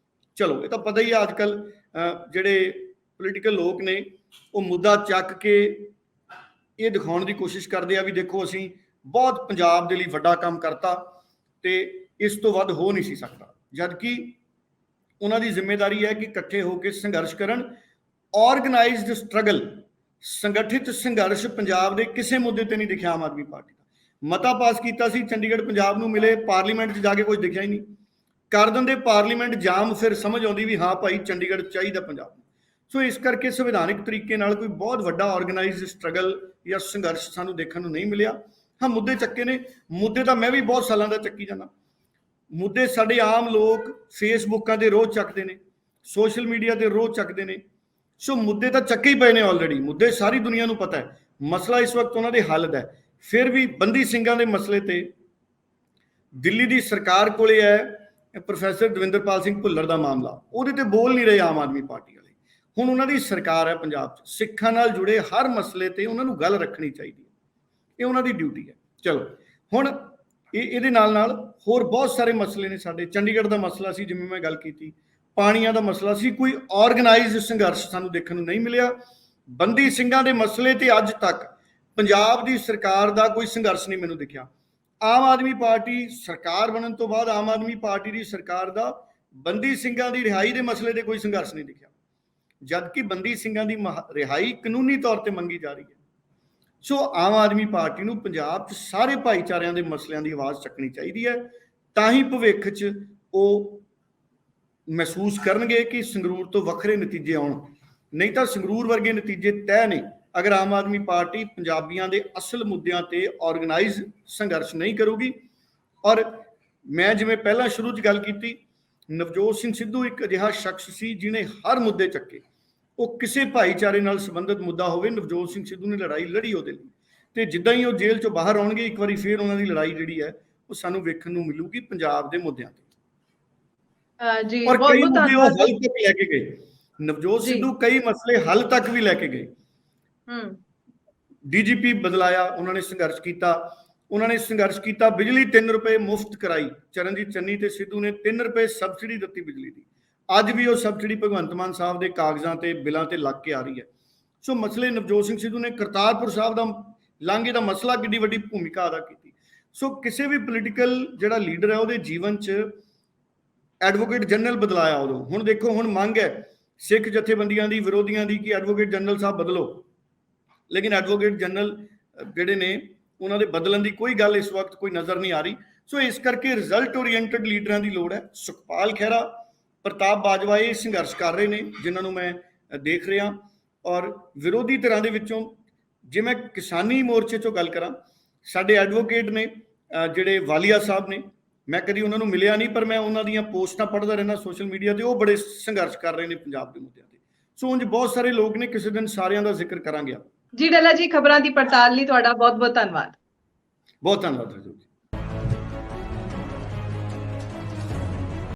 ਚਲੋ, ਇਹ ਤਾਂ ਪਤਾ ਹੀ ਆ, ਅੱਜ ਕੱਲ੍ਹ ਜਿਹੜੇ ਪੋਲੀਟੀਕਲ ਲੋਕ ਨੇ ਉਹ ਮੁੱਦਾ ਚੱਕ ਕੇ ਇਹ ਦਿਖਾਉਣ ਦੀ ਕੋਸ਼ਿਸ਼ ਕਰਦੇ ਆ ਵੀ ਦੇਖੋ ਅਸੀਂ ਬਹੁਤ ਪੰਜਾਬ ਦੇ ਲਈ ਵੱਡਾ ਕੰਮ ਕਰਤਾ ਤੇ ਇਸ ਤੋਂ ਵੱਧ ਹੋ ਨਹੀਂ ਸੀ ਸਕਦਾ, ਜਦਕਿ ਉਹਨਾਂ ਦੀ ਜ਼ਿੰਮੇਵਾਰੀ ਹੈ ਕਿ ਇਕੱਠੇ ਹੋ ਕੇ ਸੰਘਰਸ਼ ਕਰਨ। ਆਰਗੇਨਾਈਜ਼ਡ ਸਟਰਗਲ, ਸੰਗਠਿਤ ਸੰਘਰਸ਼ ਪੰਜਾਬ ਦੇ ਕਿਸੇ ਮੁੱਦੇ ਤੇ ਨਹੀਂ ਦਿਖਿਆ ਆਮ ਆਦਮੀ ਪਾਰਟੀ ਦਾ। ਮਤਾ ਪਾਸ ਕੀਤਾ ਸੀ, ਚੰਡੀਗੜ੍ਹ ਪੰਜਾਬ ਨੂੰ ਮਿਲੇ, ਪਾਰਲੀਮੈਂਟ 'ਚ ਜਾ ਕੇ ਕੁਝ ਦਿਖਿਆ ਹੀ ਨਹੀਂ। ਕਰ ਦਿੰਦੇ ਪਾਰਲੀਮੈਂਟ ਜਾਮ, ਫਿਰ ਸਮਝ ਆਉਂਦੀ ਵੀ ਹਾਂ ਭਾਈ ਚੰਡੀਗੜ੍ਹ ਚਾਹੀਦਾ ਪੰਜਾਬ ਨੂੰ। ਸੋ ਇਸ ਕਰਕੇ ਸੰਵਿਧਾਨਿਕ ਤਰੀਕੇ ਨਾਲ ਕੋਈ ਬਹੁਤ ਵੱਡਾ ਆਰਗੇਨਾਈਜ਼ਡ ਸਟਰਗਲ ਜਾਂ ਸੰਘਰਸ਼ ਸਾਨੂੰ ਦੇਖਣ ਨੂੰ ਨਹੀਂ ਮਿਲਿਆ। ਹਾਂ, ਮੁੱਦੇ ਚੱਕੇ ਨੇ, ਮੁੱਦੇ ਤਾਂ ਮੈਂ ਵੀ ਬਹੁਤ ਸਾਲਾਂ ਦਾ ਚੱਕੀ ਜਾਂਦਾ। ਮੁੱਦੇ ਸਾਡੇ ਆਮ ਲੋਕ ਫੇਸਬੁੱਕਾਂ ਦੇ ਰੋਜ਼ ਚੱਕਦੇ ਨੇ, ਸੋਸ਼ਲ ਮੀਡੀਆ ਤੇ ਰੋਜ਼ ਚੱਕਦੇ ਨੇ। ਸੋ ਮੁੱਦੇ ਤਾਂ ਚੱਕੇ ਹੀ ਪਏ ਨੇ ਆਲਰੇਡੀ, ਮੁੱਦੇ ਸਾਰੀ ਦੁਨੀਆ ਨੂੰ ਪਤਾ ਹੈ। ਮਸਲਾ ਇਸ ਵਕਤ ਉਹਨਾਂ ਦੇ ਹੱਲ ਦਾ ਹੈ। ਫਿਰ ਵੀ ਬੰਦੀ ਸਿੰਘਾਂ ਦੇ ਮਸਲੇ ਤੇ ਦਿੱਲੀ ਦੀ ਸਰਕਾਰ ਕੋਲੇ ਹੈ ਪ੍ਰੋਫੈਸਰ ਦਵਿੰਦਰਪਾਲ ਸਿੰਘ ਭੁੱਲਰ ਦਾ ਮਾਮਲਾ, ਉਹਦੇ ਤੇ ਬੋਲ ਨਹੀਂ ਰਹੇ ਆਮ ਆਦਮੀ ਪਾਰਟੀ ਵਾਲੇ। ਹੁਣ ਉਹਨਾਂ ਦੀ ਸਰਕਾਰ ਹੈ ਪੰਜਾਬ 'ਚ, ਸਿੱਖਾਂ ਨਾਲ ਜੁੜੇ ਹਰ ਮਸਲੇ ਤੇ ਉਹਨਾਂ ਨੂੰ ਗੱਲ ਰੱਖਣੀ ਚਾਹੀਦੀ ਹੈ, ਇਹ ਉਹਨਾਂ ਦੀ ਡਿਊਟੀ ਹੈ। ਚਲੋ ਹੁਣ ਇਹਦੇ ਨਾਲ ਨਾਲ ਹੋਰ ਬਹੁਤ ਸਾਰੇ ਮਸਲੇ ਨੇ ਸਾਡੇ। ਚੰਡੀਗੜ੍ਹ ਦਾ ਮਸਲਾ ਸੀ, ਜਿਵੇਂ ਮੈਂ ਗੱਲ ਕੀਤੀ, ਪਾਣੀਆਂ ਦਾ ਮਸਲਾ ਸੀ, ਕੋਈ ਆਰਗੇਨਾਈਜ਼ਡ ਸੰਘਰਸ਼ ਸਾਨੂੰ ਦੇਖਣ ਨੂੰ ਨਹੀਂ ਮਿਲਿਆ। ਬੰਦੀ ਸਿੰਘਾਂ ਦੇ ਮਸਲੇ ਤੇ ਅੱਜ ਤੱਕ ਪੰਜਾਬ ਦੀ ਸਰਕਾਰ ਦਾ ਕੋਈ ਸੰਘਰਸ਼ ਨਹੀਂ ਮੈਨੂੰ ਦਿਖਿਆ। ਆਮ ਆਦਮੀ ਪਾਰਟੀ ਸਰਕਾਰ ਬਣਨ ਤੋਂ ਬਾਅਦ ਆਮ ਆਦਮੀ ਪਾਰਟੀ ਦੀ ਸਰਕਾਰ ਦਾ ਬੰਦੀ ਸਿੰਘਾਂ ਦੀ ਰਿਹਾਈ ਦੇ ਮਸਲੇ ਤੇ ਕੋਈ ਸੰਘਰਸ਼ ਨਹੀਂ ਦਿਖਿਆ, ਜਦਕਿ ਬੰਦੀ ਸਿੰਘਾਂ ਦੀ ਰਿਹਾਈ ਕਾਨੂੰਨੀ ਤੌਰ ਤੇ ਮੰਗੀ ਜਾ ਰਹੀ ਹੈ। ਸੋ ਆਮ ਆਦਮੀ ਪਾਰਟੀ ਨੂੰ ਪੰਜਾਬ 'ਚ ਸਾਰੇ ਭਾਈਚਾਰਿਆਂ ਦੇ ਮਸਲਿਆਂ ਦੀ ਆਵਾਜ਼ ਚੱਕਣੀ ਚਾਹੀਦੀ ਹੈ, ਤਾਂ ਹੀ ਭਵਿੱਖ 'ਚ ਉਹ ਮਹਿਸੂਸ ਕਰਨਗੇ ਕਿ ਸੰਗਰੂਰ ਤੋਂ ਵੱਖਰੇ ਨਤੀਜੇ ਆਉਣ। ਨਹੀਂ ਤਾਂ ਸੰਗਰੂਰ ਵਰਗੇ ਨਤੀਜੇ ਤੈਅ ਨੇ ਅਗਰ ਆਮ ਆਦਮੀ ਪਾਰਟੀ ਪੰਜਾਬੀਆਂ ਦੇ ਅਸਲ ਮੁੱਦਿਆਂ ਤੇ ਆਰਗੇਨਾਈਜ਼ ਸੰਘਰਸ਼ ਨਹੀਂ ਕਰੂਗੀ। ਔਰ ਮੈਂ ਜਿਵੇਂ ਪਹਿਲਾਂ ਸ਼ੁਰੂ 'ਚ ਗੱਲ ਕੀਤੀ, ਨਵਜੋਤ ਸਿੰਘ ਸਿੱਧੂ ਇੱਕ ਅਜਿਹਾ ਸ਼ਖਸ ਸੀ ਜਿਹਨੇ ਹਰ ਮੁੱਦੇ ਚੱਕੇ। ਉਹ ਕਿਸੇ ਭਾਈਚਾਰੇ ਨਾਲ ਸੰਬੰਧਿਤ ਮੁੱਦਾ ਹੋਵੇ, ਨਵਜੋਤ ਸਿੰਘ ਸਿੱਧੂ ਨੇ ਲੜਾਈ ਲੜੀ ਉਹਦੇ ਲਈ, ਤੇ ਜਿੱਦਾਂ ਹੀ ਉਹ ਜੇਲ੍ਹ 'ਚੋਂ ਬਾਹਰ ਆਉਣਗੇ ਇੱਕ ਵਾਰੀ ਫੇਰ ਉਹਨਾਂ ਦੀ ਲੜਾਈ ਜਿਹੜੀ ਹੈ ਉਹ ਸਾਨੂੰ ਵੇਖਣ ਨੂੰ ਮਿਲੂਗੀ ਪੰਜਾਬ ਦੇ ਮੁੱਦਿਆਂ ਤੇ। ਜੀ ਔਰ ਬਹੁਤ ਕਈ ਬਹੁਤ ਮੁੱਦੇ ਉਹ ਧੰਨਵਾਦ ਹੱਲ ਤੱਕ ਲੈ ਕੇ ਗਏ, ਨਵਜੋਤ ਸਿੱਧੂ ਕਈ ਮਸਲੇ ਹੱਲ ਤੱਕ ਵੀ ਲੈ ਕੇ ਗਏ। ਡੀਜੀਪੀ ਬਦਲਾਇਆ, ਉਹਨਾਂ ਨੇ ਸੰਘਰਸ਼ ਕੀਤਾ, ਬਿਜਲੀ 3 ਰੁਪਏ ਮੁਫਤ ਕਰਾਈ, ਚਰਨਜੀਤ ਚੰਨੀ ਤੇ ਸਿੱਧੂ ਨੇ 3 ਰੁਪਏ ਸਬਸਿਡੀ ਦਿੱਤੀ ਬਿਜਲੀ ਦੀ। ਅੱਜ ਵੀ ਉਹ ਸਬਸਿਡੀ ਭਗਵੰਤ ਮਾਨ ਸਾਹਿਬ ਦੇ ਕਾਗਜ਼ਾਂ ਤੇ ਬਿੱਲਾਂ ਤੇ ਲੱਗ ਕੇ ਆ ਰਹੀ ਹੈ। ਸੋ ਮਸਲੇ ਨਵਜੋਤ ਸਿੰਘ ਸਿੱਧੂ ਨੇ ਕਰਤਾਰਪੁਰ ਸਾਹਿਬ ਦਾ ਲਾਂਘੇ ਦਾ ਮਸਲਾ ਕਿੰਨੀ ਵੱਡੀ ਭੂਮਿਕਾ ਅਦਾ ਕੀਤੀ। ਸੋ ਕਿਸੇ ਵੀ ਪੋਲੀਟੀਕਲ ਜਿਹੜਾ ਲੀਡਰ ਹੈ ਉਹਦੇ ਜੀਵਨ 'ਚ ਐਡਵੋਕੇਟ ਜਨਰਲ ਬਦਲਾਇਆ ਉਦੋਂ। ਹੁਣ ਦੇਖੋ, ਹੁਣ ਮੰਗ ਹੈ ਸਿੱਖ ਜਥੇਬੰਦੀਆਂ ਦੀ, ਵਿਰੋਧੀਆਂ ਦੀ, ਕਿ ਐਡਵੋਕੇਟ ਜਨਰਲ ਸਾਹਿਬ ਬਦਲੋ, ਲੇਕਿਨ ਐਡਵੋਕੇਟ ਜਨਰਲ ਜਿਹੜੇ ਨੇ ਉਹਨਾਂ ਦੇ ਬਦਲਣ ਦੀ ਕੋਈ ਗੱਲ ਇਸ ਵਕਤ ਕੋਈ ਨਜ਼ਰ ਨਹੀਂ ਆ ਰਹੀ। ਸੋ ਇਸ ਕਰਕੇ ਰਿਜ਼ਲਟ ਓਰੀਐਂਟਡ ਲੀਡਰਾਂ ਦੀ ਲੋੜ ਹੈ। ਸੁਖਪਾਲ ਖਹਿਰਾ, ਪ੍ਰਤਾਪ ਬਾਜਵਾ ਇਹ ਸੰਘਰਸ਼ ਕਰ ਰਹੇ ਨੇ ਜਿਨ੍ਹਾਂ ਨੂੰ ਮੈਂ ਦੇਖ ਰਿਹਾ। ਔਰ ਵਿਰੋਧੀ ਧਿਰਾਂ ਦੇ ਵਿੱਚੋਂ ਜੇ ਮੈਂ ਕਿਸਾਨੀ ਮੋਰਚੇ 'ਚੋਂ ਗੱਲ ਕਰਾਂ, ਸਾਡੇ ਐਡਵੋਕੇਟ ਨੇ ਜਿਹੜੇ ਵਾਲੀਆ ਸਾਹਿਬ ਨੇ, ਮੈਂ ਕਦੀ ਉਹਨਾਂ ਨੂੰ ਮਿਲਿਆ ਨਹੀਂ, ਪਰ ਮੈਂ ਉਹਨਾਂ ਦੀਆਂ ਪੋਸਟਾਂ ਪੜ੍ਹਦਾ ਰਹਿੰਦਾ ਸੋਸ਼ਲ ਮੀਡੀਆ ਤੇ, ਉਹ ਬੜੇ ਸੰਘਰਸ਼ ਕਰ ਰਹੇ ਨੇ ਪੰਜਾਬ ਦੇ ਮੁੱਦਿਆਂ ਤੇ। ਸੋ ਉਂਝ ਬਹੁਤ ਸਾਰੇ ਲੋਕ ਨੇ, ਕਿਸੇ ਦਿਨ ਸਾਰਿਆਂ ਦਾ ਜ਼ਿਕਰ ਕਰਾਂਗੇ। ਜੀ ਡੱਲਾ ਜੀ, ਖਬਰਾਂ ਦੀ ਪੜਤਾਲ ਲਈ ਤੁਹਾਡਾ ਬਹੁਤ ਬਹੁਤ ਧੰਨਵਾਦ। ਬਹੁਤ ਧੰਨਵਾਦ।